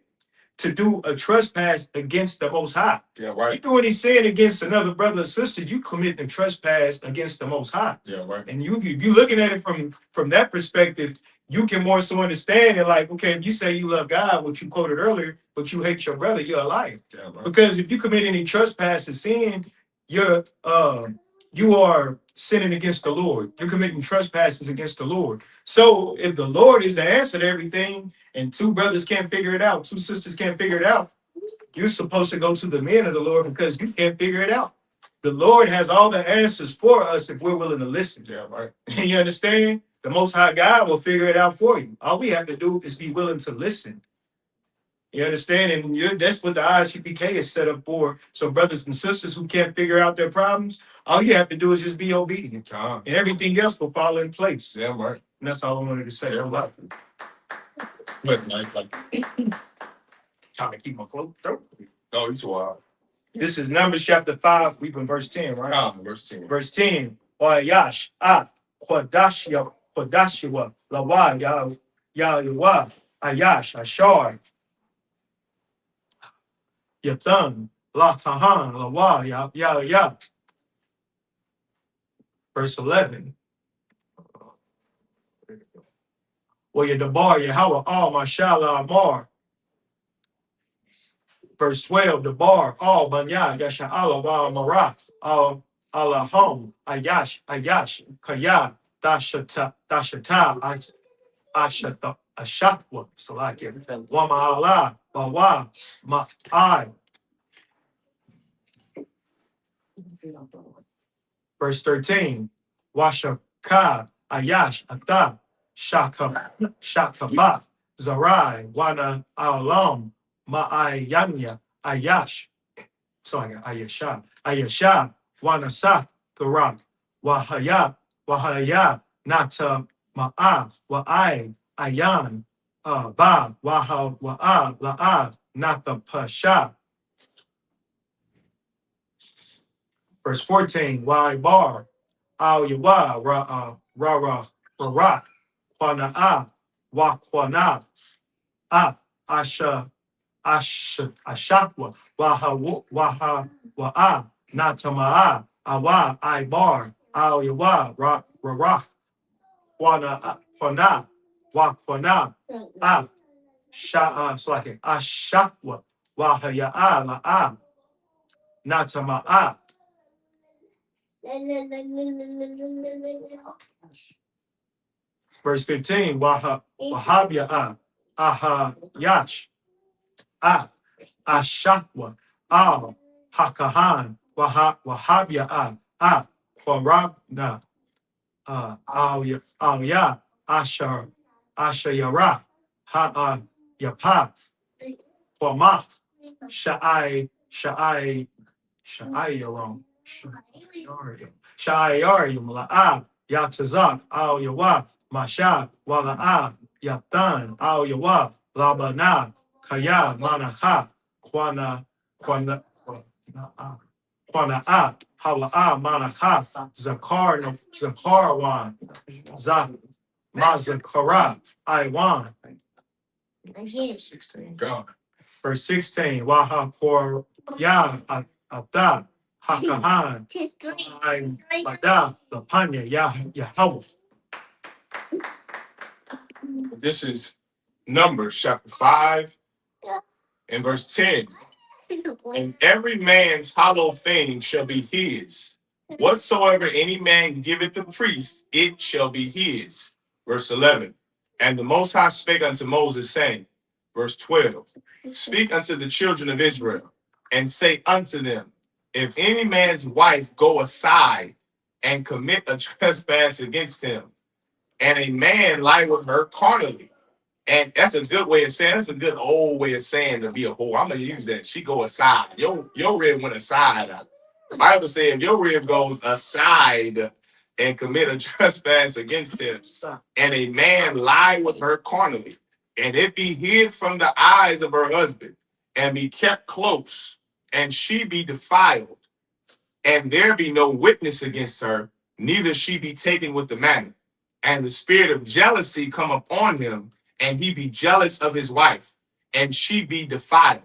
to do a trespass against the Most High. Yeah, right. You do any sin against another brother or sister, you commit a trespass against the Most High. Yeah, right. And you looking at it from that perspective, you can more so understand it. Like, okay, if you say you love God, which you quoted earlier, but you hate your brother, you're a liar. Yeah, right. Because if you commit any trespass or sin, you are sinning against the Lord. You're committing trespasses against the Lord. So if the Lord is the answer to everything, and two brothers can't figure it out, two sisters can't figure it out, you're supposed to go to the men of the Lord because you can't figure it out. The Lord has all the answers for us if we're willing to listen. Yeah, right. You understand? The Most High God will figure it out for you. All we have to do is be willing to listen. You understand? And that's what the ISUPK is set up for. So brothers and sisters who can't figure out their problems, all you have to do is just be obedient. And everything else will fall in place. Yeah, right. And that's all I wanted to say. Yeah, right. But like Trying to keep my throat. no, it's wild. This is Numbers chapter 5. We've in verse 10, right? Verse 10. Verse 10. Yash, Quadashia, Lawa, Yawa, Ayash, Ashar, Yathan, La Tahan, Lawa, Ya. Verse 11. Yadabar, Yahweh, Al, Mashallah, Amar. Verse 12, the bar, all Banya, Yasha Allah, Wa Marath, all Allahum, Ayash, Kaya, Dashata, Ashata, Ashatwa, Salakia, Wama Allah, Bawa, Ma'ai. Verse 13, Washaka, Ayash, Ata, Shakabath, Zarai, Wana Alam, Ma'ayanya, Ayash. So I got Ayasha, Wanasaf, Garak, Wahaya, Nata, Ma'a, Wa'ai, Ayan, Ba, Waha, Wa'a, La'a, Nata Pasha. Verse 14, Wai Bar, Al Yawa, Ra, Quana'a, Wakwana, Asha, Ashakwa, Waha, Wa'a, Natama'a, Awa, Ibar, Al Yawa, Rarach, Quana, Wakwana, Slake, Ashakwa, Wahaya'a, La'a, Natama'a. Verse 15, Wahabya'a, Aha, Yash, Ashakwa, Al, Hakahan, Wahabya'a, Kwarabna, Al Ya, Asher Yara, Yapa, Kwamach, Sha'ai Yaron, Sha'ayarium, La'ab, Yatazak, Al Yawa, Masha, Wala'a, Yatan, Al Yawa, Labana, Kaya, Manaha, Quana'a, Hala'a, Manaha, Zakarwan, Mazakara, Iwan. 16. God. Verse 16, Waha Kor Ya Ata, Hakahan, Bada, Lapanya, Yahweh. This is Numbers chapter 5 and verse 10. And every man's hollow thing shall be his. Whatsoever any man giveth the priest, it shall be his. Verse 11. And the Most High spake unto Moses, saying, verse 12, speak unto the children of Israel, and say unto them, if any man's wife go aside and commit a trespass against him, and a man lie with her carnally. And that's a good way of saying, that's a good old way of saying to be a whore. I'm going to use that. She go aside. Your rib went aside. The Bible says if your rib goes aside and commit a trespass against him, and a man lie with her carnally, and it be hid from the eyes of her husband, and be kept close, and she be defiled, and there be no witness against her, neither she be taken with the matter. And the spirit of jealousy come upon him, and he be jealous of his wife, and she be defiled,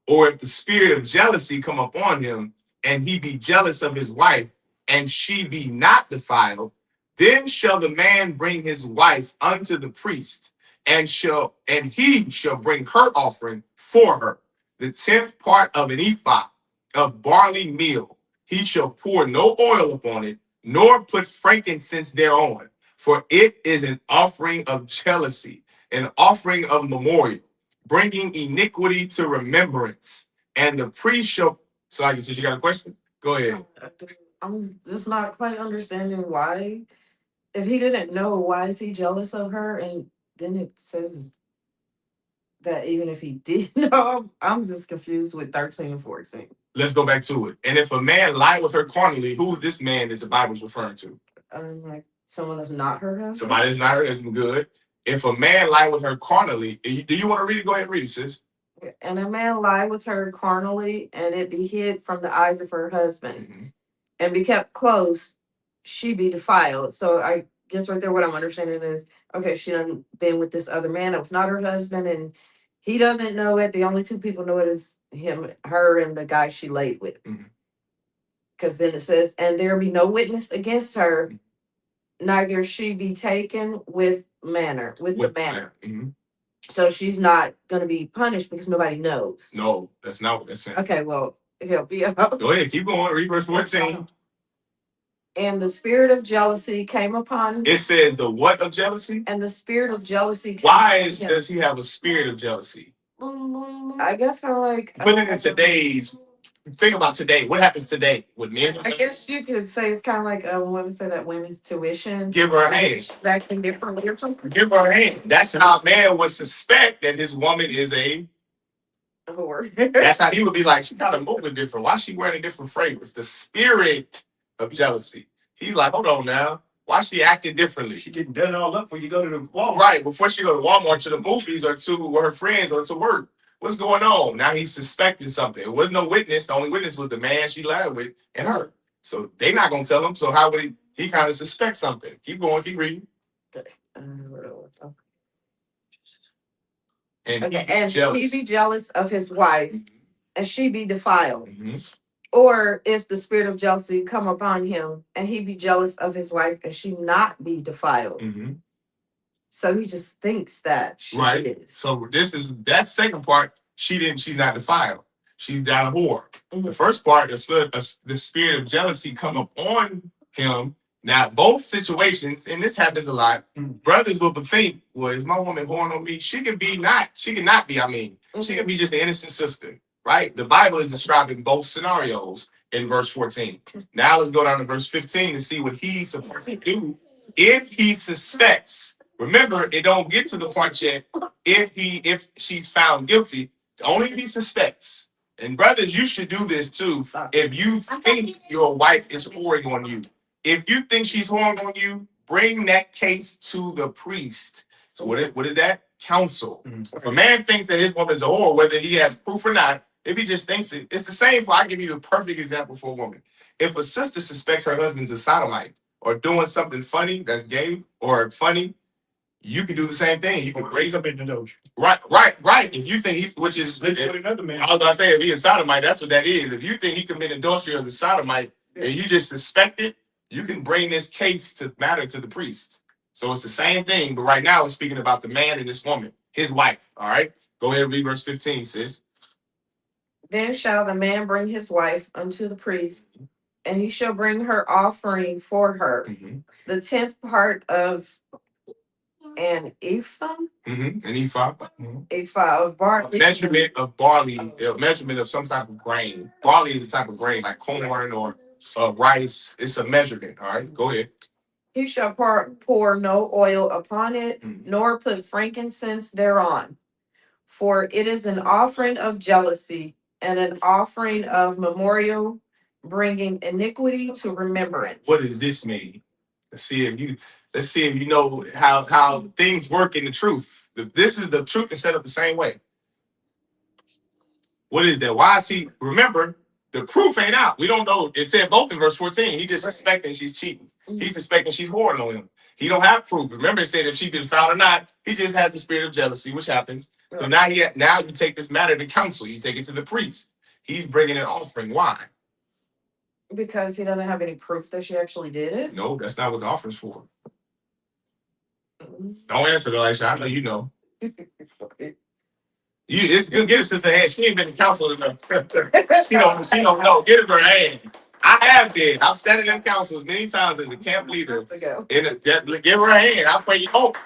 or if the spirit of jealousy come upon him, and he be jealous of his wife, and she be not defiled, then shall the man bring his wife unto the priest, and he shall bring her offering for her, the 10th part of an ephah of barley meal. He shall pour no oil upon it, nor put frankincense thereon, for it is an offering of jealousy, an offering of memorial, bringing iniquity to remembrance. And the priest shall. So, you said you got a question? Go ahead. I'm just not quite understanding why. If he didn't know, why is he jealous of her? And then it says that even if he did know, I'm just confused with 13 and 14. Let's go back to it. And if a man lie with her carnally, who is this man that the Bible's referring to? Like someone that's not her husband. Somebody that's not her husband. Good. If a man lie with her carnally, do you want to read it? Go ahead and read it, sis. And a man lie with her carnally, and it be hid from the eyes of her husband, and be kept close, she be defiled. So I guess right there, what I'm understanding is, okay, she done been with this other man that was not her husband, and he doesn't know it. The only two people know it is him, her, and the guy she laid with. Because then it says, and there be no witness against her, neither she be taken with the manner. So she's not going to be punished because nobody knows. No, that's not what that's saying. Okay, well, help you out. Go ahead, keep going. Read verse 14. And the spirit of jealousy came upon. It says the what of jealousy? And the spirit of jealousy. Does he have a spirit of jealousy? I guess kind of like. But in today's, think about today. What happens today with men? I guess you could say it's kind of like women say that women's tuition. Give her a hand. Acting differently or something. Give her a hand. That's how a man would suspect that his woman is a whore. That's how he would be like, she got to moving different. Why is she wearing a different fragrance? The spirit of jealousy. He's like, hold on now. Why is she acting differently? She getting done all up when you go to the Walmart. Right. Before she go to Walmart, to the movies, or to her friends, or to work. What's going on? Now he's suspecting something. It was no witness. The only witness was the man she lied with and her. So they're not going to tell him. So how would he kind of suspect something? Keep going. Keep reading. And he be jealous of his wife, and she be defiled. Or if the spirit of jealousy come upon him, and he be jealous of his wife, and she not be defiled. So he just thinks that she is. So that second part. She's not defiled. She's not a whore. The first part, the spirit of jealousy come upon him. Now, both situations, and this happens a lot, brothers will think, well, is my woman whoring on me? She can not be, she can be just an innocent sister, right? The Bible is describing both scenarios in verse 14. Now let's go down to verse 15 and see what he's supposed to do if he suspects. Remember, it don't get to the part yet if she's found guilty, only if he suspects. And brothers, you should do this too. If you think your wife is whoring on you, if you think she's whoring on you, bring that case to the priest. So what is that? Counsel. If a man thinks that his woman is a whore, whether he has proof or not, if he just thinks it, it's the same. I'll give you a perfect example for a woman. If a sister suspects her husband's a sodomite or doing something funny that's gay or funny, you can do the same thing. You can raise up in the doge. Right. If you think which is another man. I was gonna say if he's a sodomite, that's what that is. If you think he committed adultery as a sodomite and you just suspect it, you can bring this case to the priest. So it's the same thing, but right now it's speaking about the man and this woman, his wife. All right. Go ahead and read verse 15, sis. Then shall the man bring his wife unto the priest, and he shall bring her offering for her, the 10th part of an ephah? An ephah. Ephah of barley. A measurement of barley, a measurement of some type of grain. Barley is a type of grain, like corn or rice. It's a measurement. All right, go ahead. He shall pour no oil upon it, nor put frankincense thereon. For it is an offering of jealousy, and an offering of memorial, bringing iniquity to remembrance. What does this mean? Let's see if you know how things work in the truth. This is the truth is set up the same way. What is that? Why is he? Remember, the proof ain't out. We don't know. It said both in verse 14. He just suspecting she's cheating. He's suspecting she's whoring on him. He don't have proof. Remember, it said if she been found or not. He just has the spirit of jealousy, which happens. So now you take this matter to council. You take it to the priest. He's bringing an offering. Why? Because he doesn't have any proof that she actually did it. No, that's not what the offering's for. Don't answer though, Aisha. I know you know. It's good. Get it, sister hand. She ain't been in council enough. She don't know. Get it her hand. I have been. I've sat in councils many times as a camp leader. Give her a hand. I pray you hope.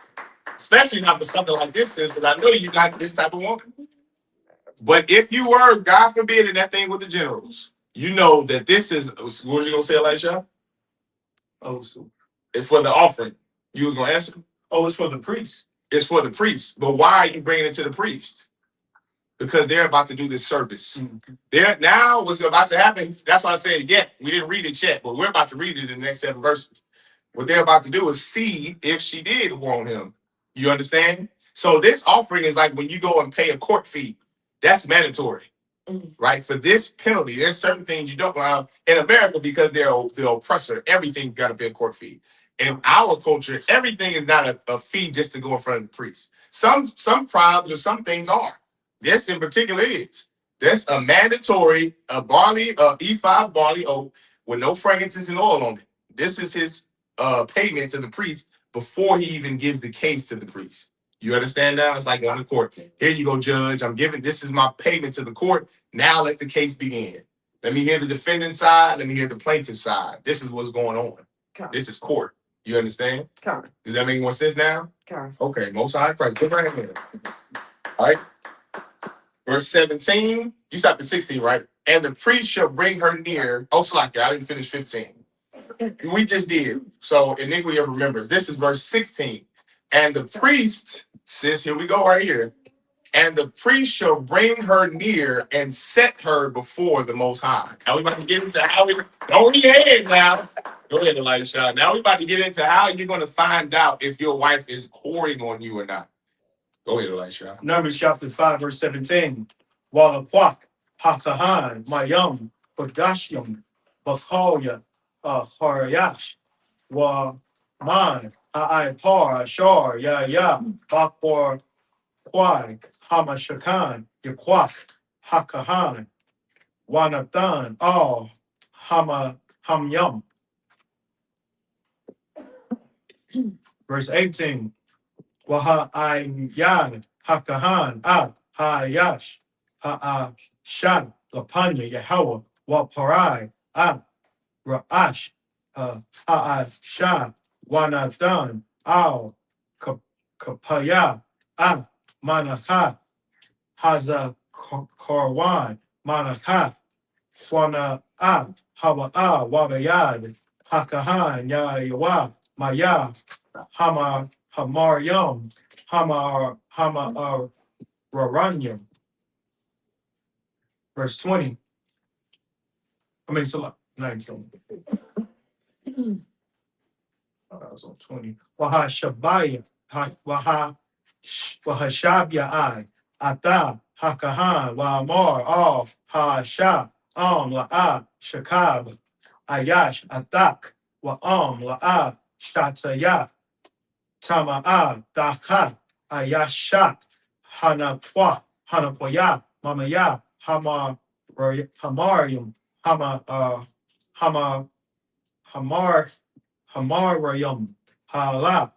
Especially not for something like this, sis, because I know you're not this type of woman. But if you were, God forbid, in that thing with the generals, you know that this is, what was you going to say, Elisha? Oh, so It's for the offering. You was going to answer? it's for the priest. It's for the priest. But why are you bringing it to the priest? Because they're about to do this service. Mm-hmm. They're now what's about to happen. That's why I said yet. We didn't read it yet, but we're about to read it in the next 7 verses. What they're about to do is see if she did want him. You understand? So this offering is like when you go and pay a court fee. That's mandatory, right? For this penalty, there's certain things you don't allow in America because they're the oppressor. Everything got to pay a court fee. In our culture, everything is not a fee just to go in front of the priest. Some tribes or some things are. This in particular is. That's a mandatory E5 barley oat with no frankincense and oil on it. This is his payment to the priest before he even gives the case to the priest. You understand now? It's like on the court. Here you go, judge. This is my payment to the court. Now let the case begin. Let me hear the defendant's side. Let me hear the plaintiff's side. This is what's going on. This is court. You understand? Does that make more sense now? Okay, Most High Christ. Put right here. All right. Verse 17. You stopped at 16, right? And the priest shall bring her near. Oh, Slacky, I didn't finish 15. We just did. So iniquity of remembrance. This is verse 16. And the priest says, here we go right here. And the priest shall bring her near and set her before the Most High. Now we about to get into how we don't read ahead now. Go ahead, Elisha. Now we about to get into how you're going to find out if your wife is whoring on you or not. Go ahead, Elisha. Numbers chapter 5, verse 17. Walakwak, Hakahan, Mayam, Badashyam, Bakalya, Harayash, Wa Man, Ha'ipar, Ashar, Ya, Bakor, Kwai, Hamashakan, Yakwak, Hakahan, Wanathan, All, Hamyam. Verse 18. Waha'ayyan, Hakahan, Hayash, Ha'ashad, Lapanya, Yahweh, Waparai, Ra'ash, Ha'ashad, Wanathan, Al, Kapaya, Manachat, Haza Korwan, Manachat, Wana, Hawa'a, Wabayad, Hakahan, Yawa, Maya, Hamaryam, Raranyam. Verse 20. So 19. I was on 20. Wahashabaya, Wahashabya, Ata, Hakahan, Wamar, Al, Hasha, La'a, Shakab, Ayash, Atak, La'a, Shataya, Tama'a, Dakha, Ayashak, Hanapoya, Mamaya, Hamarium, Hamarayum, Hala.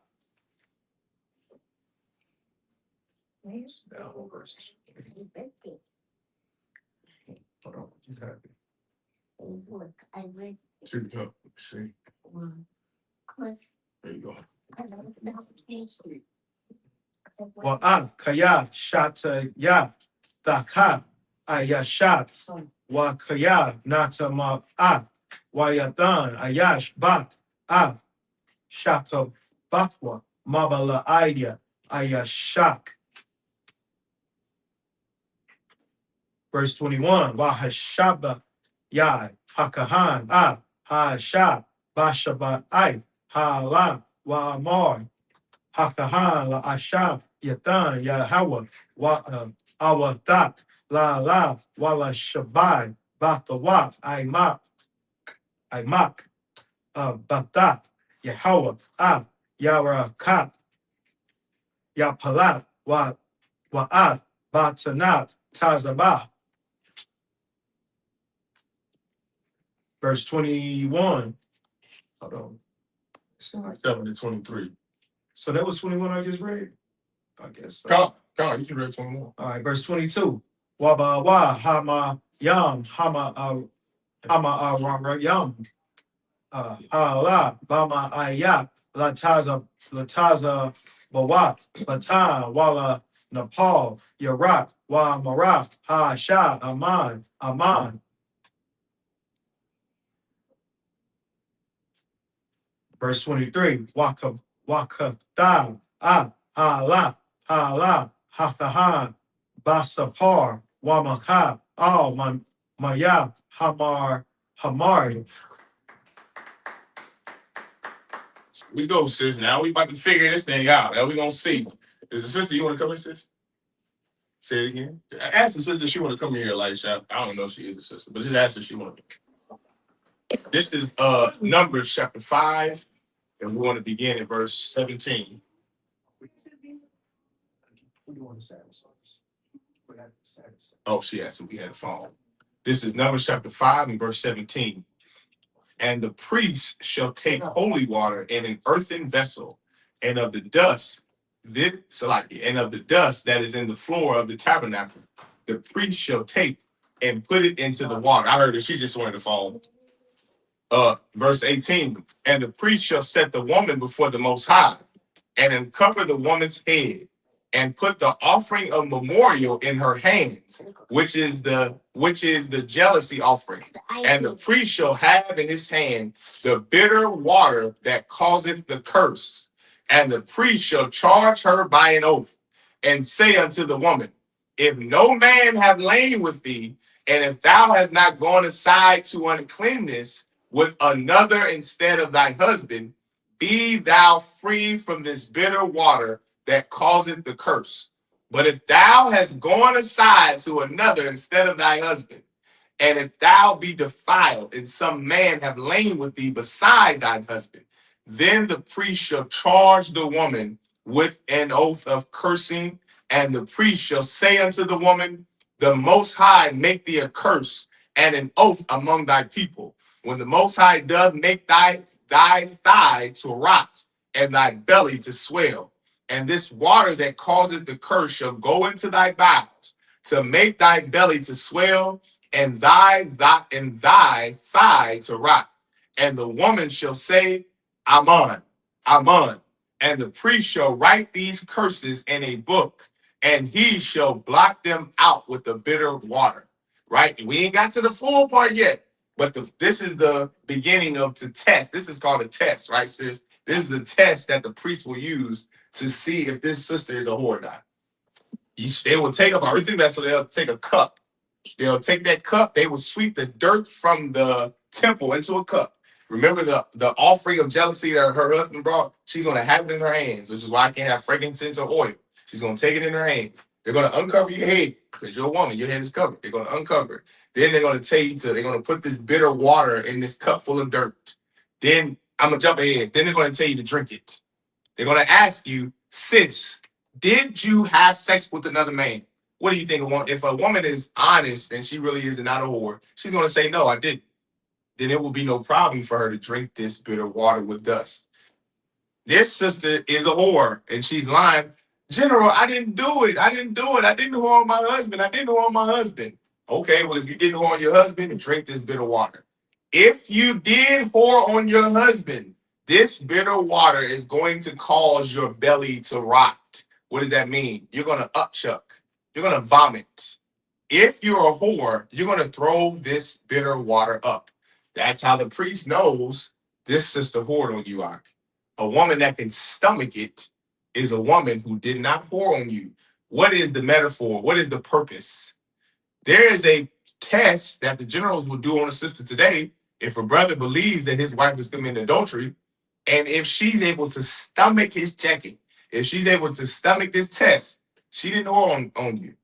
Hold on, she's happy. See. There you go. Wa'av kaya shata ya dakha ayashat wa kaya natama wayadan ayash bat shaka bakwa mabala idea ayashak. Verse 21. Wahashaba yai hakahan ha bashaba hala wa amar Hakahan la Asha Yatan Yahweh wa Awatak la wala Shabai Batawak Imak Batak Yahweh Yarakat Yapalat wa Wa'ath Batanat Tazabah. Verse 21. Hold on. 7 to 23. So that was 21 I just read? I guess so. Come, you can read 21. All right, verse 22. Waba wa hama yam hama yam ala bama ayat lataza bawat batan wala Nepal Yarak wa marak sha aman. Verse 23. Wakafta ala hakahan basapar wamaka al maya hamari. We go, sis. Now we about to figure this thing out. Now we gonna see. Is the sister you want to come in, sis? Say it again. Ask the sister she want to come in here, like I don't know if she is a sister, but just ask her if she want to. This is Numbers chapter 5, and we want to begin in verse 17. Oh, she asked if we had a phone. This is Numbers chapter 5 and verse 17. And the priest shall take holy water in an earthen vessel, and of the dust, and of the dust that is in the floor of the tabernacle, the priest shall take and put it into the water. I heard that she just wanted to fall. Verse 18. And the priest shall set the woman before the Most High, and uncover the woman's head, and put the offering of memorial in her hands, which is the jealousy offering. And the priest shall have in his hand the bitter water that causeth the curse. And the priest shall charge her by an oath, and say unto the woman, if no man have lain with thee, and if thou hast not gone aside to uncleanness with another instead of thy husband, be thou free from this bitter water that causeth the curse. But if thou hast gone aside to another instead of thy husband, and if thou be defiled, and some man have lain with thee beside thy husband, then the priest shall charge the woman with an oath of cursing, and the priest shall say unto the woman, the Most High make thee a curse and an oath among thy people. When the Most High doth make thy thigh to rot, and thy belly to swell, and this water that causeth the curse shall go into thy bowels, to make thy belly to swell, and thy thigh to rot. And the woman shall say, Amen. And the priest shall write these curses in a book, and he shall blot them out with the bitter water. Right? We ain't got to the full part yet, but this is the beginning of the test. This is called a test, right, sis? This is a test that the priest will use to see if this sister is a whore or not. They will take up everything that, so they'll take a cup. They'll take that cup. They will sweep the dirt from the temple into a cup. Remember the offering of jealousy that her husband brought? She's going to have it in her hands, which is why I can't have frankincense or oil. She's going to take it in her hands. They're going to uncover your head because you're a woman. Your head is covered. They're going to uncover it. Then they're going to tell you they're going to put this bitter water in this cup full of dirt. Then I'm going to jump ahead. Then they're going to tell you to drink it. They're going to ask you, sis, did you have sex with another man? What do you think? If a woman is honest and she really is not a whore, she's going to say, no, I didn't. Then it will be no problem for her to drink this bitter water with dust. This sister is a whore and she's lying. General, I didn't do it. I didn't whore on my husband. Okay, well, if you didn't whore on your husband, drink this bitter water. If you did whore on your husband, this bitter water is going to cause your belly to rot. What does that mean? You're going to upchuck. You're going to vomit. If you're a whore, you're going to throw this bitter water up. That's how the priest knows this sister whored on you, Ak. A woman that can stomach it is a woman who did not whore on you. What is the metaphor? What is the purpose? There is a test that the generals will do on a sister today if a brother believes that his wife is committing adultery, and if she's able to stomach his checking, if she's able to stomach this test, she didn't whore on you.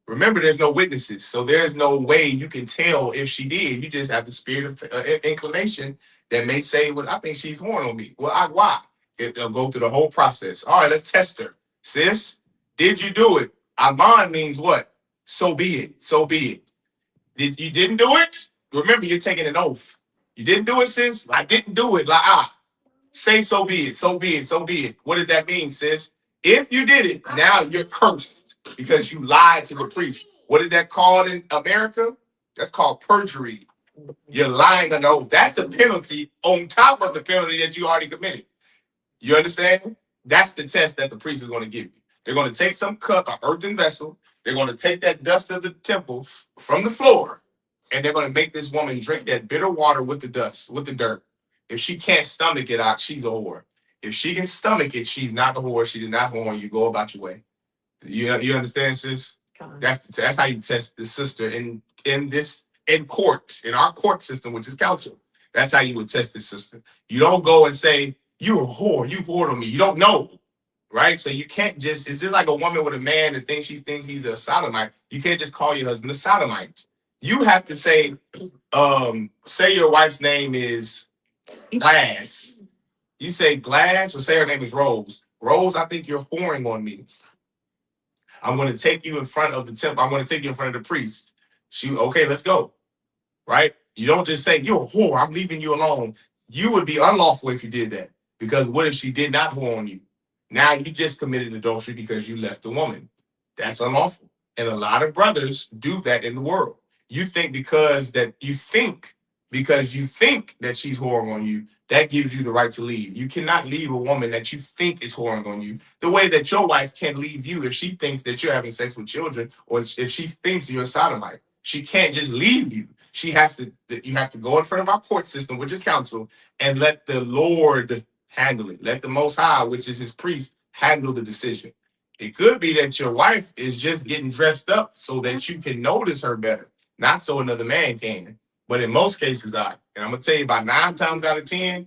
Remember, there's no witnesses, so there's no way you can tell if she did. You just have the spirit of inclination that may say, well, I think she's whoring on me. Well, why? They'll go through the whole process. All right, let's test her. Sis, did you do it? Aman means what? So be it. So be it. You didn't do it? Remember, you're taking an oath. You didn't do it, sis? I didn't do it. Say so be it. So be it. So be it. What does that mean, sis? If you did it, now you're cursed because you lied to the priest. What is that called in America? That's called perjury. You're lying on oath. That's a penalty on top of the penalty that you already committed. You understand? That's the test that the priest is going to give you. They're going to take some cup, an earthen vessel. They're going to take that dust of the temple from the floor, and they're going to make this woman drink that bitter water with the dust, with the dirt. If she can't stomach it out, she's a whore. If she can stomach it, she's not a whore. She did not whore. You go about your way. You understand, sis? That's how you test the sister in court, in our court system, which is counsel. That's how you would test the sister. You don't go and say, you a whore, you whored on me. You don't know, right? So you can't just, it's just like a woman with a man that thinks he's a sodomite. You can't just call your husband a sodomite. You have to say your wife's name is Glass. You say Glass, or say her name is Rose. Rose, I think you're whoring on me. I'm going to take you in front of the temple. I'm going to take you in front of the priest. Okay, let's go. Right? You don't just say, you're a whore, I'm leaving you alone. You would be unlawful if you did that. Because what if she did not whore on you? Now you just committed adultery because you left the woman. That's unlawful. And a lot of brothers do that in the world. You think because you think that she's whoring on you, that gives you the right to leave. You cannot leave a woman that you think is whoring on you the way that your wife can leave you if she thinks that you're having sex with children, or if she thinks you're a sodomite. She can't just leave you. You have to go in front of our court system, which is counsel, and let the Lord handle it. Let the Most High, which is his priest, handle the decision. It could be that your wife is just getting dressed up so that you can notice her better, not so another man can. But in most cases, and I'm going to tell you about 9 times out of 10,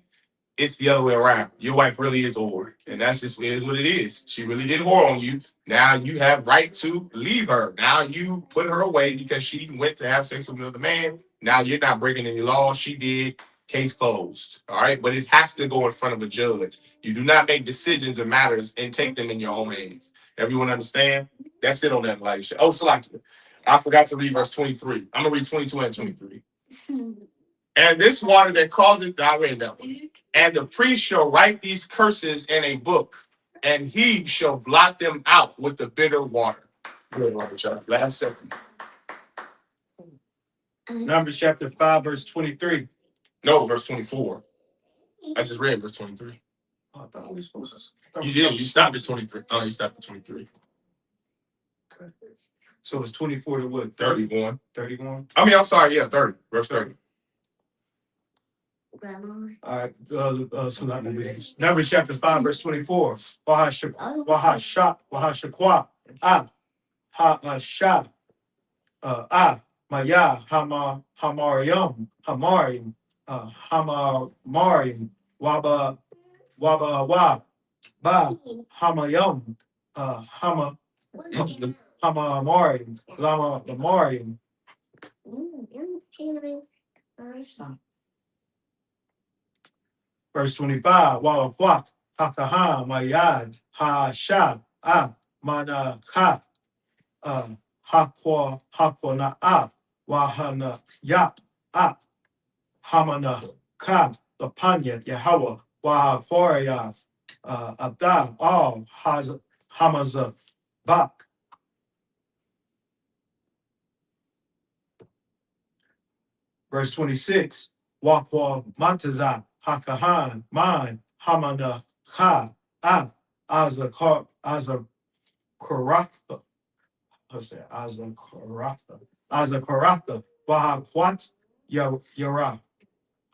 it's the other way around. Your wife really is a whore. And that's just is what it is. She really did whore on you. Now you have right to leave her. Now you put her away because she went to have sex with another man. Now you're not breaking any laws. She did. Case closed. All right. But it has to go in front of a judge. You do not make decisions or matters and take them in your own hands. Everyone understand? That's it on that life. Oh, Salaki. I forgot to read verse 23. I'm going to read 22 and 23. And this water that causeth, I read that one. And the priest shall write these curses in a book, and he shall blot them out with the bitter water. Good, last second. Numbers chapter 5, verse 23. No, verse 24. I just read verse 23. Oh, I thought we were supposed to. You did. You stopped at 23. Oh, you stopped at 23. Okay. So it's 24 to what? 31. 31? I mean, I'm sorry. Yeah, 30. Verse 30. All right. So not gonna be these. Numbers chapter 5, verse 24. Wahashakwa. Ha-ashah. Maya. Hamarim. Hamamarim. Waba. Wa. Ba. Hamayam. Hamamarim. Lamarim. Verse 25, Walakwak, Hakaha, Mayad, Ha-Shab, Manakath, Hakwa, Wahana, Yap, Hamana, Kab, Lapanya, Yahweh, Wahakoria, Abdab, Al, Hamaza, Bak. Verse 26, Wakwa, Mataza, Hakahan, Man, Hamana, Ha, Azakarapha. Azakarapha, Wahakwat, Yara,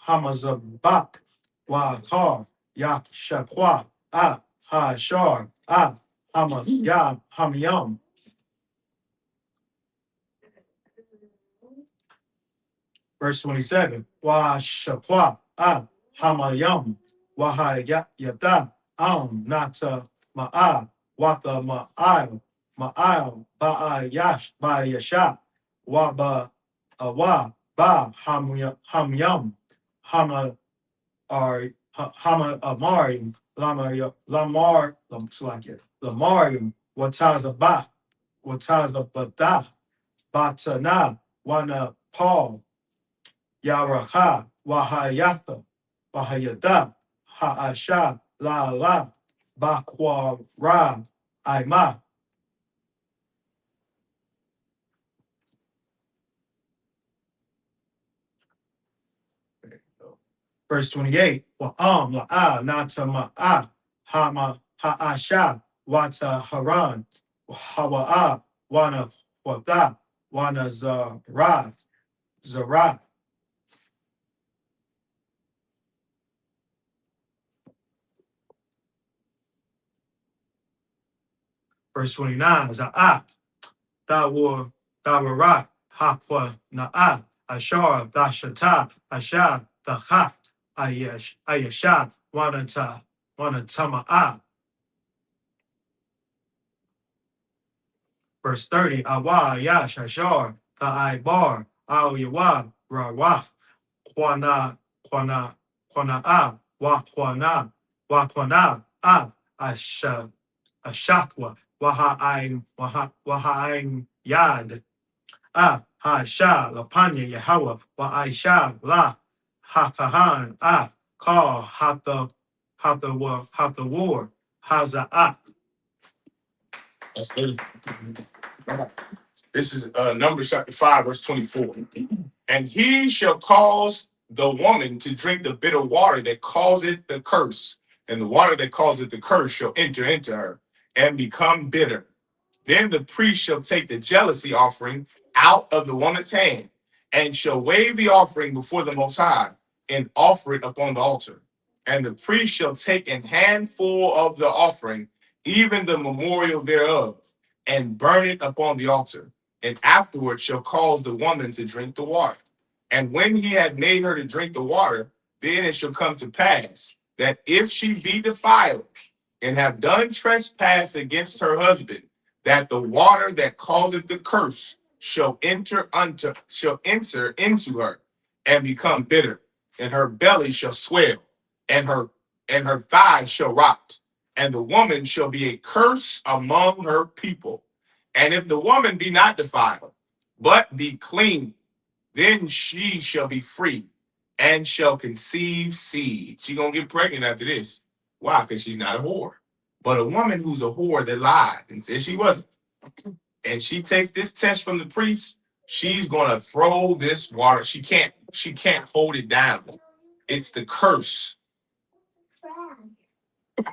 Hamazabak, Wahar, Yak Shakwa, Ha-Shar, Hamyam. Verse 27, Wahashakwa, Hamayam, Wahayata, Nata, Wata, Ba'ayasha, Waba, Ba, Hamyam, Amarim, Lamarim, Watazaba, wataza bata, batana, wana Paul, Yaraha, Wahayatha, Wahayada, Ha'asha, La, Bakwara, Aima. Verse 28, Wa'am, La'a, Natama'a, Hama, Ha'asha, Wata Haran, Hawa'a, Wana, Wata, Wana Zara. Verse 29, Za'at, Dawarat, Haqwa, Na'at, Ashar, Dashata, Asha, Dachaf, Ayasha, Wanatama'a. Verse 30, Awa, Yash, Ashar, Ta'aibar, Al Yawa, Rawaf, Quana'a, Wakwana, Ashakwa, Waha'aim Yad, Ha'asha, Lapanya, Yahweh, Wa'aisha, La, Hakahan, Call, Hata War, Haza'at. That's good. This is Numbers chapter 5, verse 24. And he shall cause the woman to drink the bitter water that causeth the curse, and the water that causeth the curse shall enter into her and become bitter. Then the priest shall take the jealousy offering out of the woman's hand, and shall wave the offering before the Most High, and offer it upon the altar. And the priest shall take an handful of the offering, even the memorial thereof, and burn it upon the altar, and afterward shall cause the woman to drink the water. And when he had made her to drink the water, then it shall come to pass that if she be defiled and have done trespass against her husband, that the water that causeth the curse shall enter into her and become bitter, and her belly shall swell, and her thighs shall rot, and the woman shall be a curse among her people. And if the woman be not defiled, but be clean, then she shall be free and shall conceive seed. She gonna get pregnant after this. Why? Because she's not a whore. But a woman who's a whore that lied and said she wasn't, and she takes this test from the priest, she's gonna throw this water. She can't hold it down. It's the curse.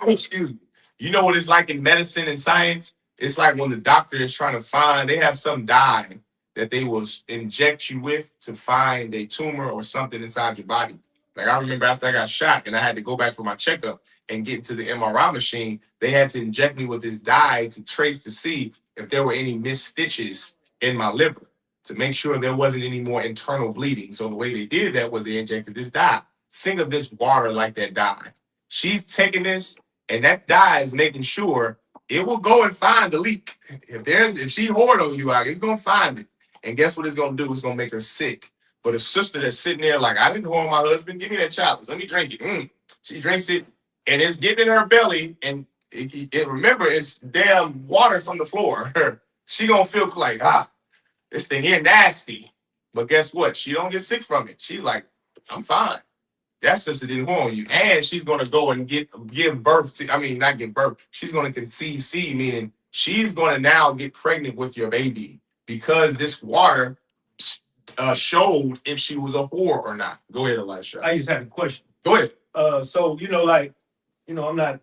Excuse me. You know what it's like in medicine and science? It's like when the doctor is trying to find, they have some dye that they will inject you with to find a tumor or something inside your body. Like I remember after I got shot and I had to go back for my checkup and get into the MRI machine, they had to inject me with this dye to trace to see if there were any missed stitches in my liver to make sure there wasn't any more internal bleeding. So the way they did that was they injected this dye. Think of this water like that dye. She's taking this, and that dye is making sure it will go and find the leak. If she hoard on you, it's gonna find it. And guess what it's gonna do? It's gonna make her sick. But a sister that's sitting there like, I didn't hoard my husband, give me that chalice, let me drink it. She drinks it, and it's getting in her belly, and remember, it's damn water from the floor. She gonna feel like, this thing here nasty. But guess what? She don't get sick from it. She's like, I'm fine. That sister didn't harm you. And she's going to go and give birth to, not give birth. She's going to conceive seed, meaning she's going to now get pregnant with your baby because this water showed if she was a whore or not. Go ahead, Elisha. I just had a question. Go ahead. So, I'm not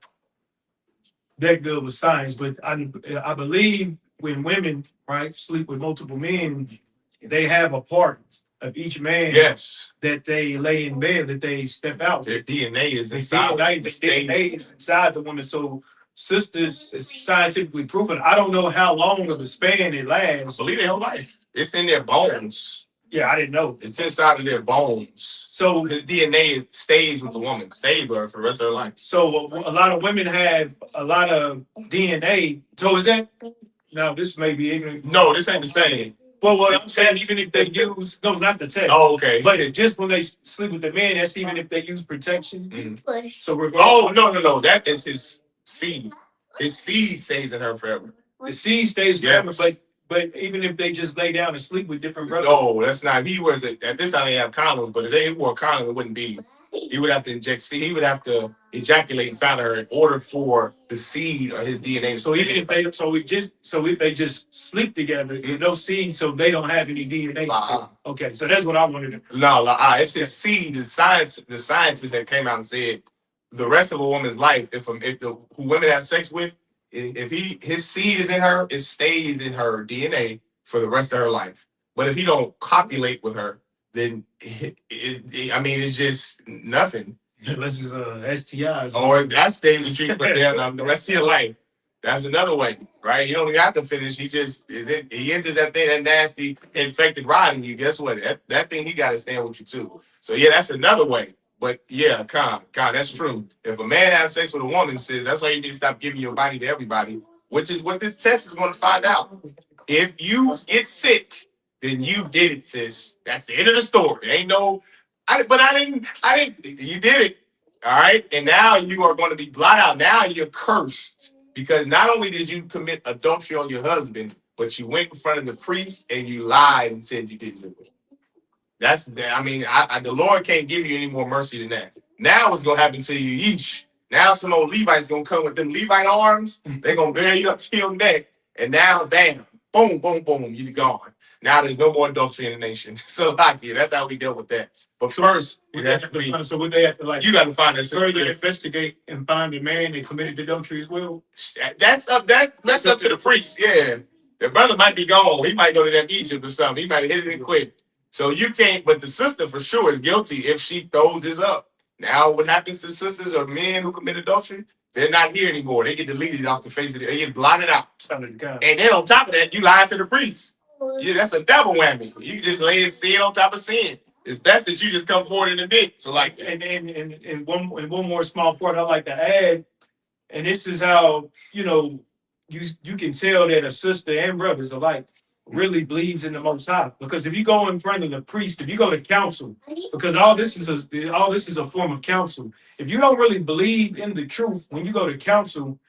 that good with science, but I believe when women, right, sleep with multiple men, they have a part of each man, yes, that they lay in bed, that they step out. Their DNA is inside. DNA is inside the woman. So sisters, it's scientifically proven. I don't know how long of a span it lasts. I believe their whole life. It's in their bones. Yeah, I didn't know. It's inside of their bones. So his DNA stays with the woman, stays with her for the rest of her life. So a lot of women have a lot of DNA. So is that? Now this may be ignorant. No, this ain't the same. Well, I'm saying even if they use, no, not the test. Oh, okay. But just when they sleep with the man, that's even if they use protection. Mm-hmm. So we're going. Oh, no. That is his seed. His seed stays in her forever. The seed stays forever, but even if they just lay down and sleep with different brothers. No, that's not. He was at this time they have condoms, but if they wore condoms, it wouldn't be. He would have to inject seed. He would have to ejaculate inside of her in order for the seed or his DNA. To So even if they, if they just sleep together, no seed, so they don't have any DNA. Okay, so that's what I wanted to. No, it's his seed. The scientists that came out and said the rest of a woman's life, if the who women have sex with, if his seed is in her, it stays in her DNA for the rest of her life. But if he don't copulate with her, then it's just nothing. Unless it's STIs. Or that stays the treat for them the rest of your life. That's another way, right? You don't even have to finish. He enters that thing, that nasty infected rod in you. Guess what? That thing, he got to stand with you too. So yeah, that's another way. But yeah, God, that's true. If a man has sex with a woman, says that's why you need to stop giving your body to everybody, which is what this test is going to find out. If you get sick, then you did it, sis. That's the end of the story. Ain't no, I didn't. You did it, all right. And now you are going to be blotted out. Now you're cursed because not only did you commit adultery on your husband, but you went in front of the priest and you lied and said you didn't do it. The Lord can't give you any more mercy than that. Now what's gonna happen to you, yeesh. Now some old Levites gonna come with them Levite arms. They're gonna bury you up to your neck, and now, bam, boom, boom, boom, you're gone. Now there's no more adultery in the nation. So that's how we dealt with that. But first, it has to be. So would they have to you got to find that further investigate and find the man that committed adultery as well? That's up to the priest. Yeah, the brother might be gone. He might go to that Egypt or something. He might have hit it and quit. So you can't, but the sister for sure is guilty if she throws this up. Now, what happens to sisters or men who commit adultery? They're not here anymore. They get deleted off the face of the earth. They get blotted out. And then on top of that, you lied to the priest. Yeah, that's a double whammy. You just lay sin on top of sin. It's best that you just come forward and admit. So and one more small part I'd like to add, and this is how you can tell that a sister and brothers alike really believes in the Most High. Because if you go in front of the priest, if you go to council, because all this is a form of counsel. If you don't really believe in the truth, when you go to council,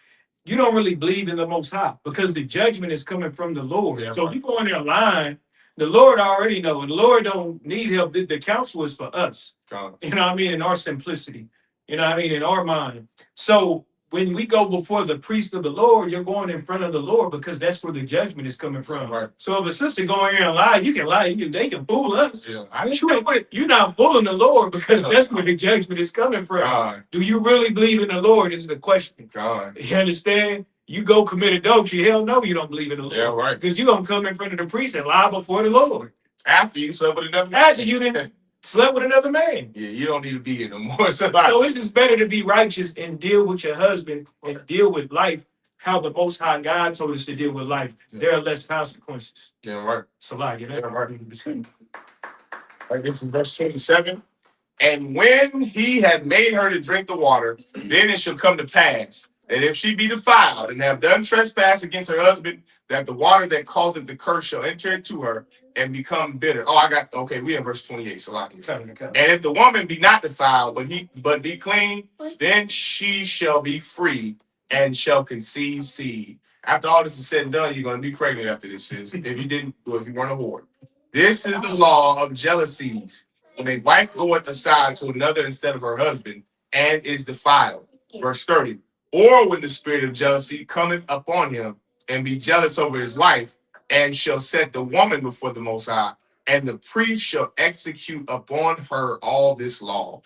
you don't really believe in the Most High because the judgment is coming from the Lord. Yeah, so if you go in there lying, the Lord already knows. The Lord don't need help. The counsel is for us. God. You know what I mean? In our simplicity. You know what I mean? In our mind. So when we go before the priest of the Lord, you're going in front of the Lord because that's where the judgment is coming from. Right. So if a sister going here and lie, you can lie. They can fool us. Yeah. You're not fooling the Lord because that's where the judgment is coming from. God. Do you really believe in the Lord is the question. God. You understand? You go commit adultery. Hell no, you don't believe in the Lord. Yeah, right. Because you're going to come in front of the priest and lie before the Lord. After you slept with another man. After you didn't slept with another man. Yeah, you don't need to be here no more. So it's just better to be righteous and deal with your husband and deal with life how the Most High God told us to deal with life. Yeah. There are less consequences. Yeah, right. So like, yeah, right. I get some verse 27. And when he had made her to drink the water, then it shall come to pass that if she be defiled and have done trespass against her husband, that the water that causeth the curse shall enter into her and become bitter. We in verse 28. So like, and if the woman be not defiled, but be clean, then she shall be free and shall conceive seed. After all this is said and done, you're going to be pregnant after this, sis. If you weren't a whore. This is the law of jealousies. When a wife goeth aside to another instead of her husband and is defiled. Verse 30. Or when the spirit of jealousy cometh upon him and be jealous over his wife, and shall set the woman before the Most High, and the priest shall execute upon her all this law.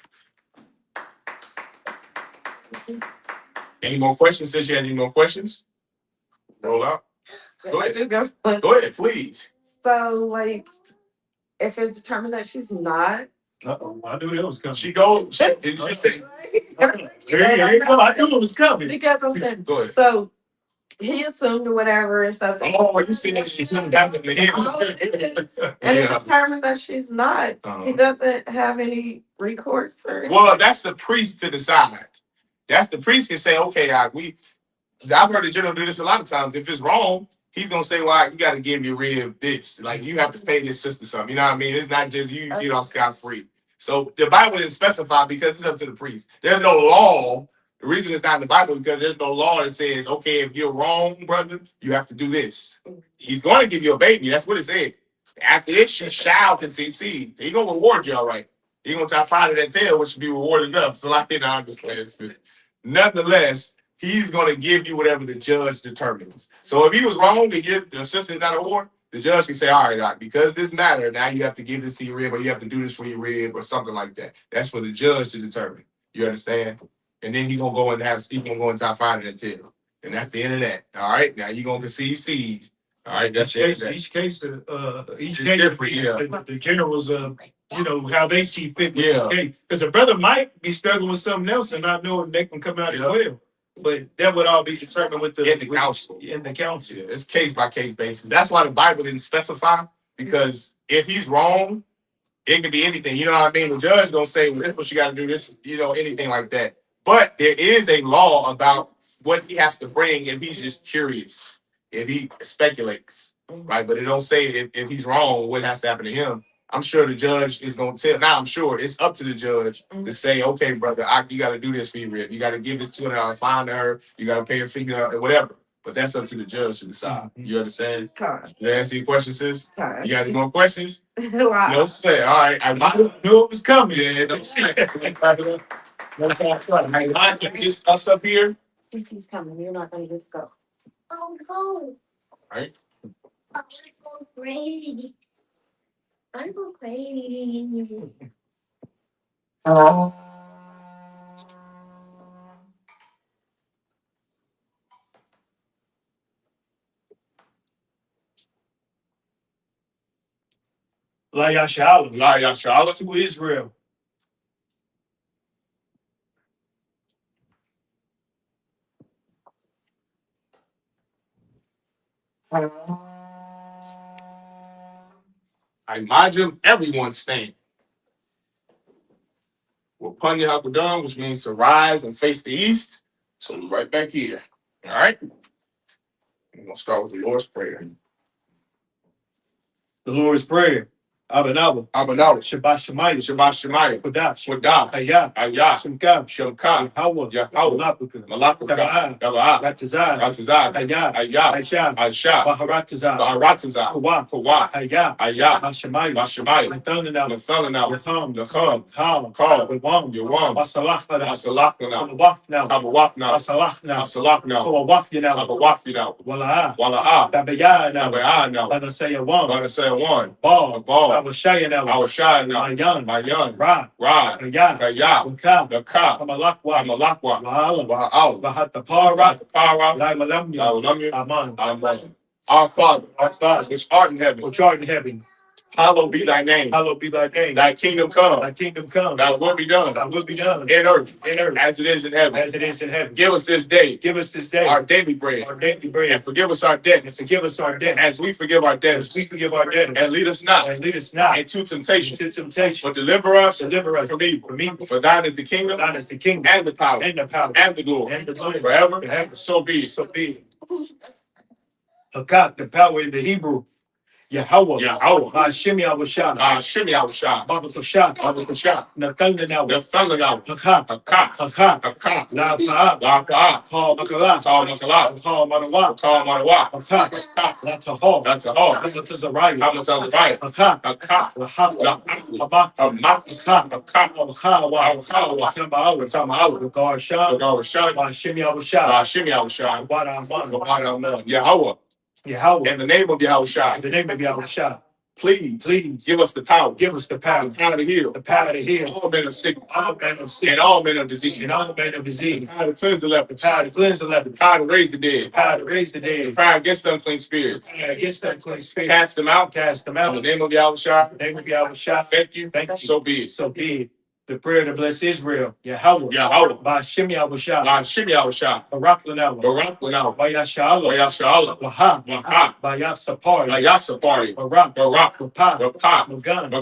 Any more questions? Since you had any more questions? Roll out. Go ahead. Go ahead, please. So, if it's determined that she's not. I knew that was coming. She goes. I knew it was coming. Because I'm saying. Go ahead. So, he assumed whatever and stuff. Oh, you see that she's something happened to him. And it's determined that she's not. He doesn't have any recourse for it. Well, that's the priest to decide. That's the priest can say, okay, I've heard the general do this a lot of times. If it's wrong, he's gonna say, well, you got to give me rid of this. Like you have to pay this sister something. You know what I mean? It's not just you get off scot free. So the Bible didn't specify because it's up to the priest. There's no law The reason it's not in the Bible because there's no law that says, okay, if you're wrong, brother, you have to do this. He's going to give you a baby. That's what it said. After this, she shall conceive seed. He's going to reward you all right. He's going to try to find that tail, which should be rewarded enough. So like, I'm just playing. Nonetheless, he's going to give you whatever the judge determines. So if he was wrong to give the assistant not a award, the judge can say, all right, Doc, because this matter, now you have to give this to your rib, or you have to do this for your rib, or something like that. That's for the judge to determine. You understand? And then he's going to go and go and try to find that tail. And that's the end of that. All right? Now you're going to conceive seed. All right, that's each case, different. Yeah, the generals, how they see fit. Yeah, because a brother might be struggling with something else and not know if they can come out as well. But that would all be determined with the council. In the council, yeah, it's case by case basis. That's why the Bible didn't specify, because if he's wrong, it could be anything. You know what I mean? The judge gonna say, well, this is what you got to do. This, anything like that. But there is a law about what he has to bring if he's just curious. If he speculates, right? But it don't say if he's wrong, what has to happen to him. I'm sure the judge is going to tell. Now, I'm sure it's up to the judge to say, okay, brother, you got to do this for your rib. You got to give this $200 fine to her. You got to pay her fee or whatever. But that's up to the judge to decide. You understand? Did that answer your question, sis? You got any more questions? Wow. No sweat. All right. I knew it was coming. Yeah, no sweat. I can get us up here. He's coming. You're not going to just go. Oh, no. Right. I'm so crazy. I'm so crazy. SHALAM to Israel. I imagine everyone stand. Well, Punya Hakadam, which means to rise and face the east. So we're right back here. All right. We're going to start with the Lord's Prayer. The Lord's Prayer. Abba, Shabbat Shemaya, Kodah, Ayah, Shemka, Yahweh, Malakah, Ratazah, Ayah, Aisha, Baharatazah, Kawah, Ayah, Bashamai, Nathalanah, Lacham, Kal, Yawam, Asalachna, Asalachna, Kawawafyana, Wala'ah, Tabayana, Banasayawam, Ball, Our Mayan, Ra, Kaya, the Ka, Amalakwa, Bahatapara, Aman. Our Father, which art in heaven, hallowed be thy name. Thy kingdom come. Thy will be done. In earth, as it is in heaven. Give us this day. Our daily bread. And forgive us our debts. As we forgive our debtors. And lead us not into temptation. But deliver us from evil. For thine is the kingdom. And the power. And the glory. Forever. So be it. Hakat, the power in the Hebrew. Yahweh. Hashem Yahushua. Barakoshat. Nathalanah. Hakat. La'pa'ah. Kal Makalah. Kal Marawa. Hakat. Latahol. Hamatazariah. Hakat. Lahat. Hamak. Tama'awa. Garshah. Hashem Yahushua. Yahweh. In the name of Yahushua. Please give us the power. The power to heal. All men of sickness. And all men of disease. The power to cleanse the leper. The power to raise the dead. The power against unclean spirits. Cast them out. In the name of Yahushua. Thank you. So be it. The prayer to bless Israel. Yahweh. Hashem Yahushua. Barak Lanah. Vayashala. Laha. Sapari. Barak. Magan.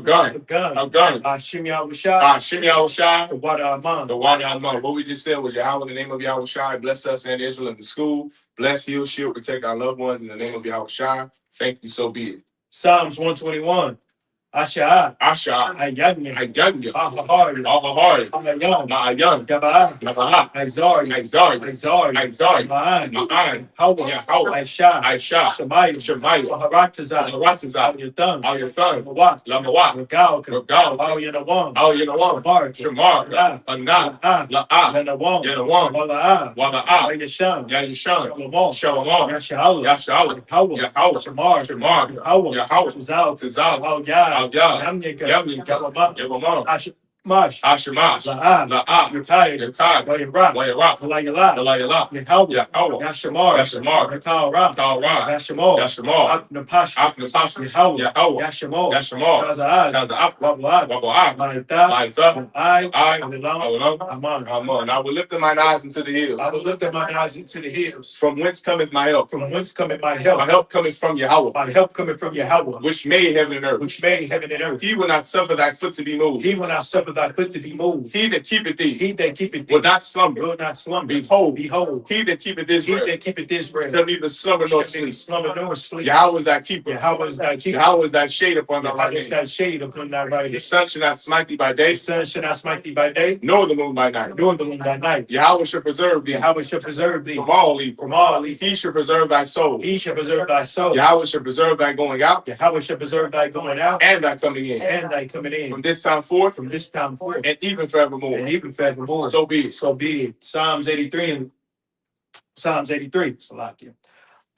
Hashem Yahushua. The water Aman. What we just said was Yahweh in the name of Yahushua. Bless us and Israel in the school. Bless, heal, shield, protect our loved ones in the name of Yahushua. Thank you. So be it. Psalms 121. Asha, Asha, Ayanya, Ayanya, Ahahari, Ahahari, Amayan, Maayan, Gaba, Nabaha, Azari, Azari, Azari, Azari, Ma'an, Ma'an, Hawa, Hawa, Aisha, Aisha, Shemaya, Shemaya, Maharataza, Ratiza, Al-Yatan, Al-Yathan, Lamawa, Lamawa, Regal, Regal, Al-Yanawan, Al-Yanawan, Shamar, Shamar, Anah, La'ah, Yanawan, Yanawan, Wala'ah, Wala'ah, Yashan, Yashan, Shalamon, Shalamon, Yashala, Yashala, Hawa, Yahweh, Shamar, Shamar, Hawa, Yahweh, Tizal, Tizal, Al-Yad, Al-Yad, Yamnika, Yamnika, Yamama, Yamama, Mash, Ashamash, La'ah, La'ah, Yakai, Yakai, Wayarab, Wayarab, Walayala, Dalayala, Yahweh, Yahweh, Yashamar, Yashamar, Yakal Ra, Kalra, Yashamar, Yashamar, Napash, Afnapash, Yahweh, Yahweh, Yashamar, Yashamar, Taza'ad, Taza'af, Wabuad, Wabu'ah, Ma'ita, Ma'itha, I, Alam, Aman. Aman. I will lift up mine eyes into the hills. I will lift up my eyes into the hills. From whence cometh my help? From whence cometh my My help? help cometh from Yahweh, My help cometh from Yahweh, which made heaven and earth. which made heaven and earth. He will not suffer thy foot to be moved. He will not suffer thy foot to be moved. He that keepeth thee He that keepeth thee will not slumber. will not slumber. Behold, Behold, he that keepeth he Israel that keepeth Israel shall neither slumber nor shall neither sleep. slumber nor sleep. Yahweh is thy keeper. Yahweh is thy keeper. Yahweh is thy shade upon thy right Yahweh is hand. thy shade upon thy right The hand. sun shall not smite thee by day, The sun shall not smite thee by day, nor the moon by night. nor the moon by night. Yahweh shall preserve thee Yahweh shall preserve thee from all evil. from all evil. He shall preserve thy soul. He shall preserve thy soul. Yahweh shall preserve thy going out Yahweh shall preserve thy going out and thy coming in. and thy coming in From this time forth from this time forth and even forevermore. and even forevermore. So be it. So be it. Psalms 83 and Psalms 83. Salakia.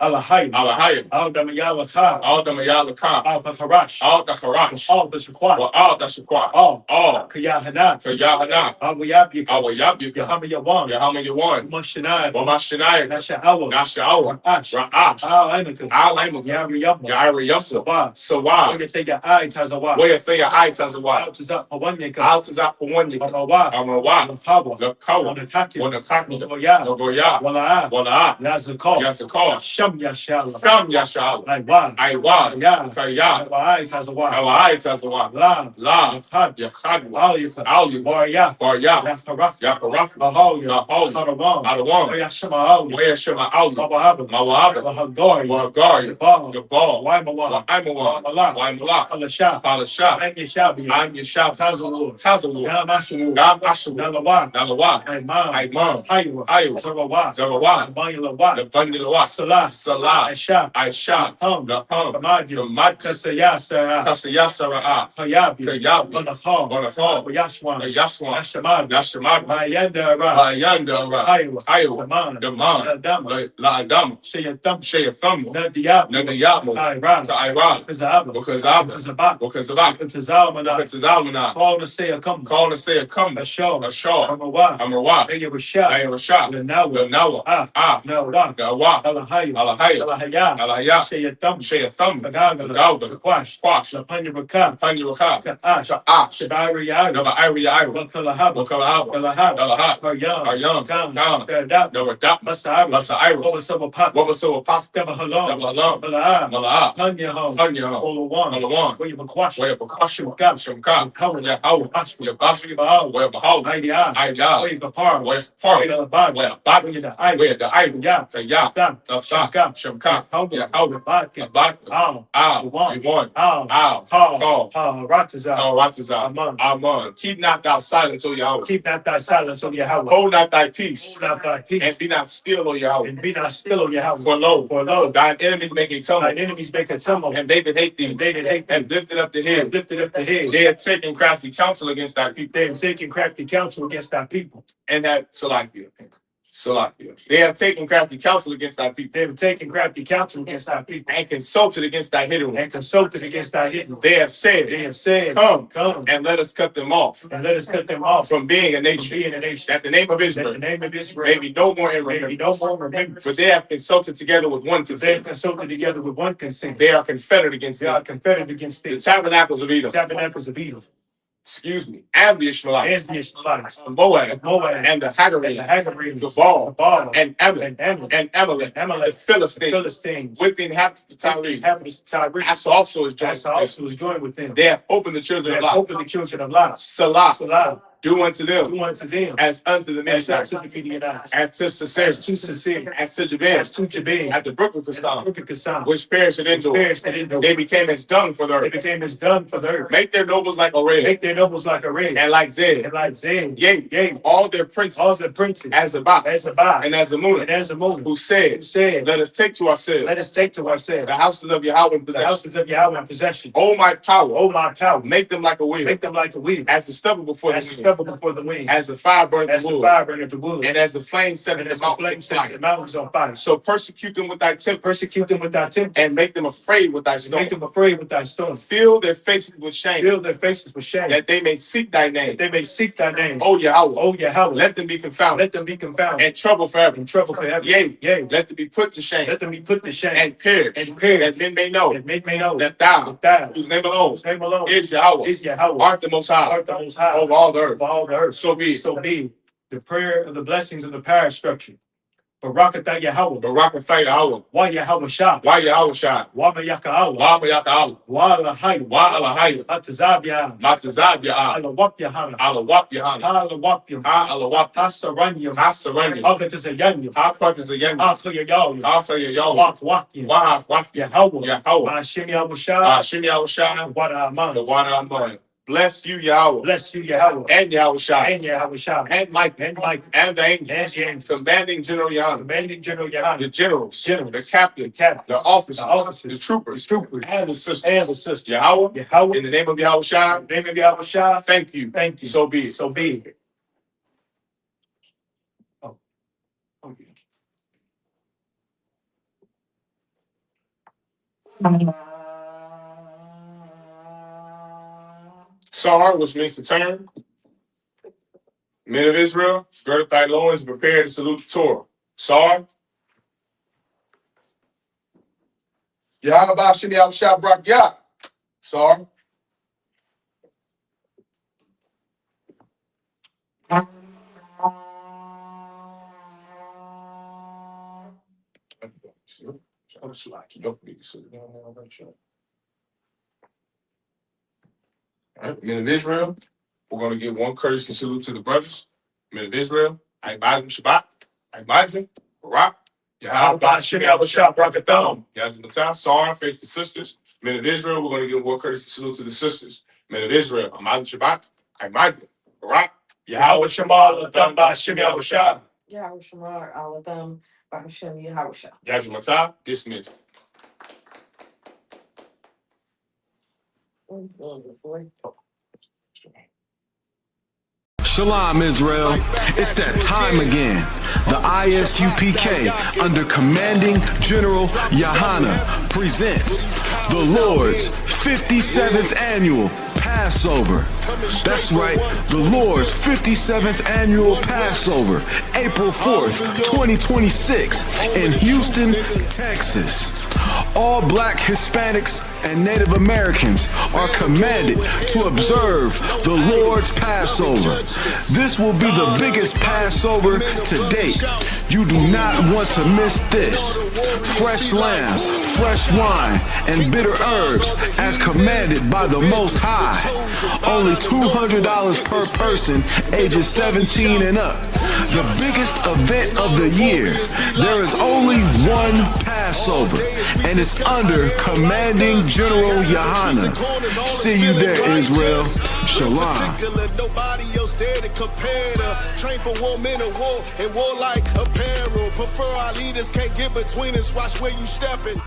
Alahayim. Alahayim. Al-Damayalakha. All the Mayalakah. Al-Fakharash. All the Harash. All the Shakwat. All the Shakwa. All. All. Yahanna. For Yahanna. Al-Wayab. Our Yabyuka. Yahamma Yawan. Yahama Yawan. Mashanai. Wamashanai. Nasha'awa. Nasha'awa. Ash. Ra'ash. Al-Aimakah. Alaimaka. Yariyamma. Yari Yamsa. Sawa. Sawa. Oyatega Ai Tazawa. Wayafaya Aitazawa. Altazap Hawanyaka. Altazap Wanyaka. Amawa. Amawa. Lakawa. Lakawa. Wanakaki. Wanakaki. Goya. Nogoya. Wala'a. Wala'a. Yazakal. Yazakar. Sham Yashala. Sham Yashal. Aiwa. Aiwa. Ya. Kaya. Ai Tazawa. Our Aitazawa. La. La. Yakhad. Yakhadwa. Aliyaka. Alu. Warya. Barya. Yafaraf. Yakaraf. Bahawya. Bahawya. Harawam. Alawam. Oyashama Awya. Where Shema Alu. Mawahaba. Mawahaba. Wahagari. Wagari. Jabal. Jabal. Waimawa. Waimawa. Waimalak. Waimalak. Alasha. Palasha. Anyashabi. I'm Yeshab. Tazawur. Tazawur. Yamashawu. Gam Ashawu. Nalawa. Nalawa. Aiman. Aiman. Haywa. Aywa. Zarawa. Zarawa. Abanyalawa. The Bandalawa. Salah. Salah. Aisha. Aisha. Hum. The Hum. Ramadi. The Mad. Kasayasa. Kasayasara. Hayabi. Kayabi. Banachal. Banachal. Yashwan. The Yaswan. Yashamad. Yashamad. Mayanda Ra. Bayanda. Haywa. Aywa. Daman. The Man. Adama. La Adam. Shayatam. Shayafam. Nadiyab. Nagayamo. Iran. Iran. Kazaba. Because Abba. Kazabat. Because of that. Kazalmana. Because Almana. Call to say a come. Call to say a come. Ashar. Ashar. Amawa. Amawa. Ayabashah. Ayarashah. Lenawa. Lenawa. Ah. Nawa. Gawa. Alahaya. Alahaya. Alahaya. Alahaya. Shayatam. Shayatham. Agaga. Gauga. Quash. Quash. Lapanya Baka. Panyuraka. Ash. Ash. Shadari Yaga. Nava Iri Ira. Wakalahaba. Wakalahaba. Kalahaba. Alahat. Haryam. Aryam. Kam. Kam. Kadap. Nava Dap. Masara. Lasa Ira. What was some pop? What was so a pop? Daba Halam. Nava Alam. Mala'a. Mala'a. Tanya Home. Panya. Olawan. Malawan. Where you Bakwash. Where Bakashim. Shamka. Howard. How? Ash. Where Bash. Bahal. Where Bahal. Idea. Idea. Where Kapar. Where Par. Where Bad. Where Bad. Where the I. Where the I. Ya. Ya. Dam. The Shamka. Shamka. Howard. Howard. Badka. Bad. Al. Ow. One. You won. Al. Ow. Call. Call. Rataza. Oh, Ratazah. Aman. Aman. Keep not thou silence, O Yahweh. Keep not thy silence, O Yahweh. Hold not thy peace. Hold not thy And peace. be not still, O Yahweh. And be not still, O Yahweh. For lo, thine enemies make a Thine tumult, enemies make a tumult. and they that hate thee And they that hate thee have lifted up the have head. lifted up the head. They have taken crafty counsel against thy people, They have taken crafty counsel against thy people. and have Salakia. They have taken crafty counsel against thy people, They have taken crafty counsel against thy people. and consulted against thy hidden And ones. consulted against thy hidden. They have They said, have said, Come, Come, and let us cut them off and let us cut them off from being a from nation, being a nation. that the name of That Israel the name of may Israel be no more in may be remembrance. no more remembered. For they have consulted together with one They have consent. consulted together with one consent. They are confederate against They are thee. confederate against The thee. tabernacles of Edom, Tabernacles of Edom. and the Ishmaelites, And the Ishmaelites. Moab, Moab. and the And the Hagarenes, Hagarenes. Gabal, Baal. and Ammon, And Ammon. and Amalek, Amalek. the Philistines, Philistines. with the inhabitants of The Tyre. inhabitants of Tyre. Asa also is joined. Asa also was joined with them. They have opened the They children of have Lot. opened the children of Lot. Salah, Salah. Do unto them. Do unto them. As unto the As Midianites. unto the Midianites. As to Sisera. As to Sisera. As to Jabin. As to Jabin. At the brook of Kasam. Brook of Kasam. Which perished at Endor. They became as dung for the They earth. became as dung for the earth. Make their nobles like Arad. Make their nobles like Arad. And like Zed. And like Zed. Yea, all their princes. All their princes. As Sabbath. As Sabbath. And as Yahanna. And as Yahanna. Who said, let us take to ourselves. Let us take to ourselves. The houses of Yahweh in The possession. houses of Yahweh in possession. Oh my power. Oh my power. Make them like a wheel. Make them like a wheel. As the stubble before As the the wind. stubble before the wind. As the fire burns As the the wood. fire burneth the wood. And as the flame set And the as the mountains flame on set fire. the mountains on fire. So persecute them with thy temper. Persecute them with thy temper. And make them afraid with thy Make stone. them afraid with thy stone. Fill their faces with shame. Fill their faces with shame. That they may seek thy That name. they may seek thy name. O Yahweh. O Yahweh. Let them be confounded. Let them be confounded. And trouble forever. In trouble forever. Yea, Yea. let them be put to shame. Let them be put to shame. And perish. And perish. That men may know That men may know that thou, thou, whose name alone whose name alone is Yahweh, is Yahweh, art the most high art the most high over all the earth. of all the earth. So be it. So be the prayer of the blessings of the parish structure. Barakatah Yahweh. Barak and Faith Yahweh. Wa Yahweh Shah. Why Yahweh Shai? Wa Mayaka Allah. Why Mayaka Allah? Wa Lahayim. Why Alahayim? Atazab Yah. Matazab Yah. Alawap Yahanna. Alawap Yahanna. Alawap Yam. Ha Alawap. Hasaranyam. Hasaranyam. Agatazayanyam. Ha Pratazayam. Akhayayam. Ha Fayayaw. Wakwakyan. Wah Wah Yahweh. Yahweh. Ma'ashem Yahweh Shah. Shim Yahweh Shai. Wada Aman. The one I'm going. Bless you, Yahweh. Bless you, Yahweh. And Yahweh Shai. And Yahweh Shah. And Mike. And Mike. And the angels. And the angels. Commanding General Yahanna. Commanding General Yahanna. The generals. Generals. The captains. Captains. The officers. The officers. The troopers. The troopers. And the sisters. And the sisters. Yahweh. Yahweh. In the name of Yahweh Shai. In the name of Yahweh Shah. Thank you. Thank you. So be it. So be it. Oh. Okay. Sar, which means to turn. Men of Israel, gird up thy loins and prepare to salute the Torah. Sar. Yahweh Shem Yahweh Shah Brak Yah. Sar. All right, men of Israel, we're going to give one courtesy salute to the brothers. Men of Israel, I.S.U.P.K, Shabbat, I.S.U.P.K, Barak, Yahweh Shem Yahweh Shah Brakatham, Yahanna, Sar, face the sisters. Men of Israel, we're going to give one courtesy salute to the sisters. Men of Israel, I.S.U.P.K, Shabbat, I.S.U.P.K, Barak, Yahweh Shema Latham Ba'Shem Yahweh Shah. Yahweh Shamar Alatham Ba'Shem Yahweh Shah. Yahanna, dismissed. Shalom, Israel. It's that time again. The ISUPK, under Commanding General Yahanna, presents the Lord's 57th Annual Passover. That's right, the Lord's 57th Annual Passover, April 4th, 2026, in Houston, Texas. All Black, Hispanics, and Native Americans are commanded to observe the Lord's Passover. This will be the biggest Passover to date. You do not want to miss this. Fresh lamb, fresh wine, and bitter herbs as commanded by the Most High. Only $200 per person, ages 17 and up. The biggest event of the year. There is only one Passover, and it's under Commanding General Yahanna. See you there, Israel. Shalom. Nobody else there to compare to. Train for war, men of war, and war like apparel. Prefer our leaders, can't get between us. Watch where you stepping.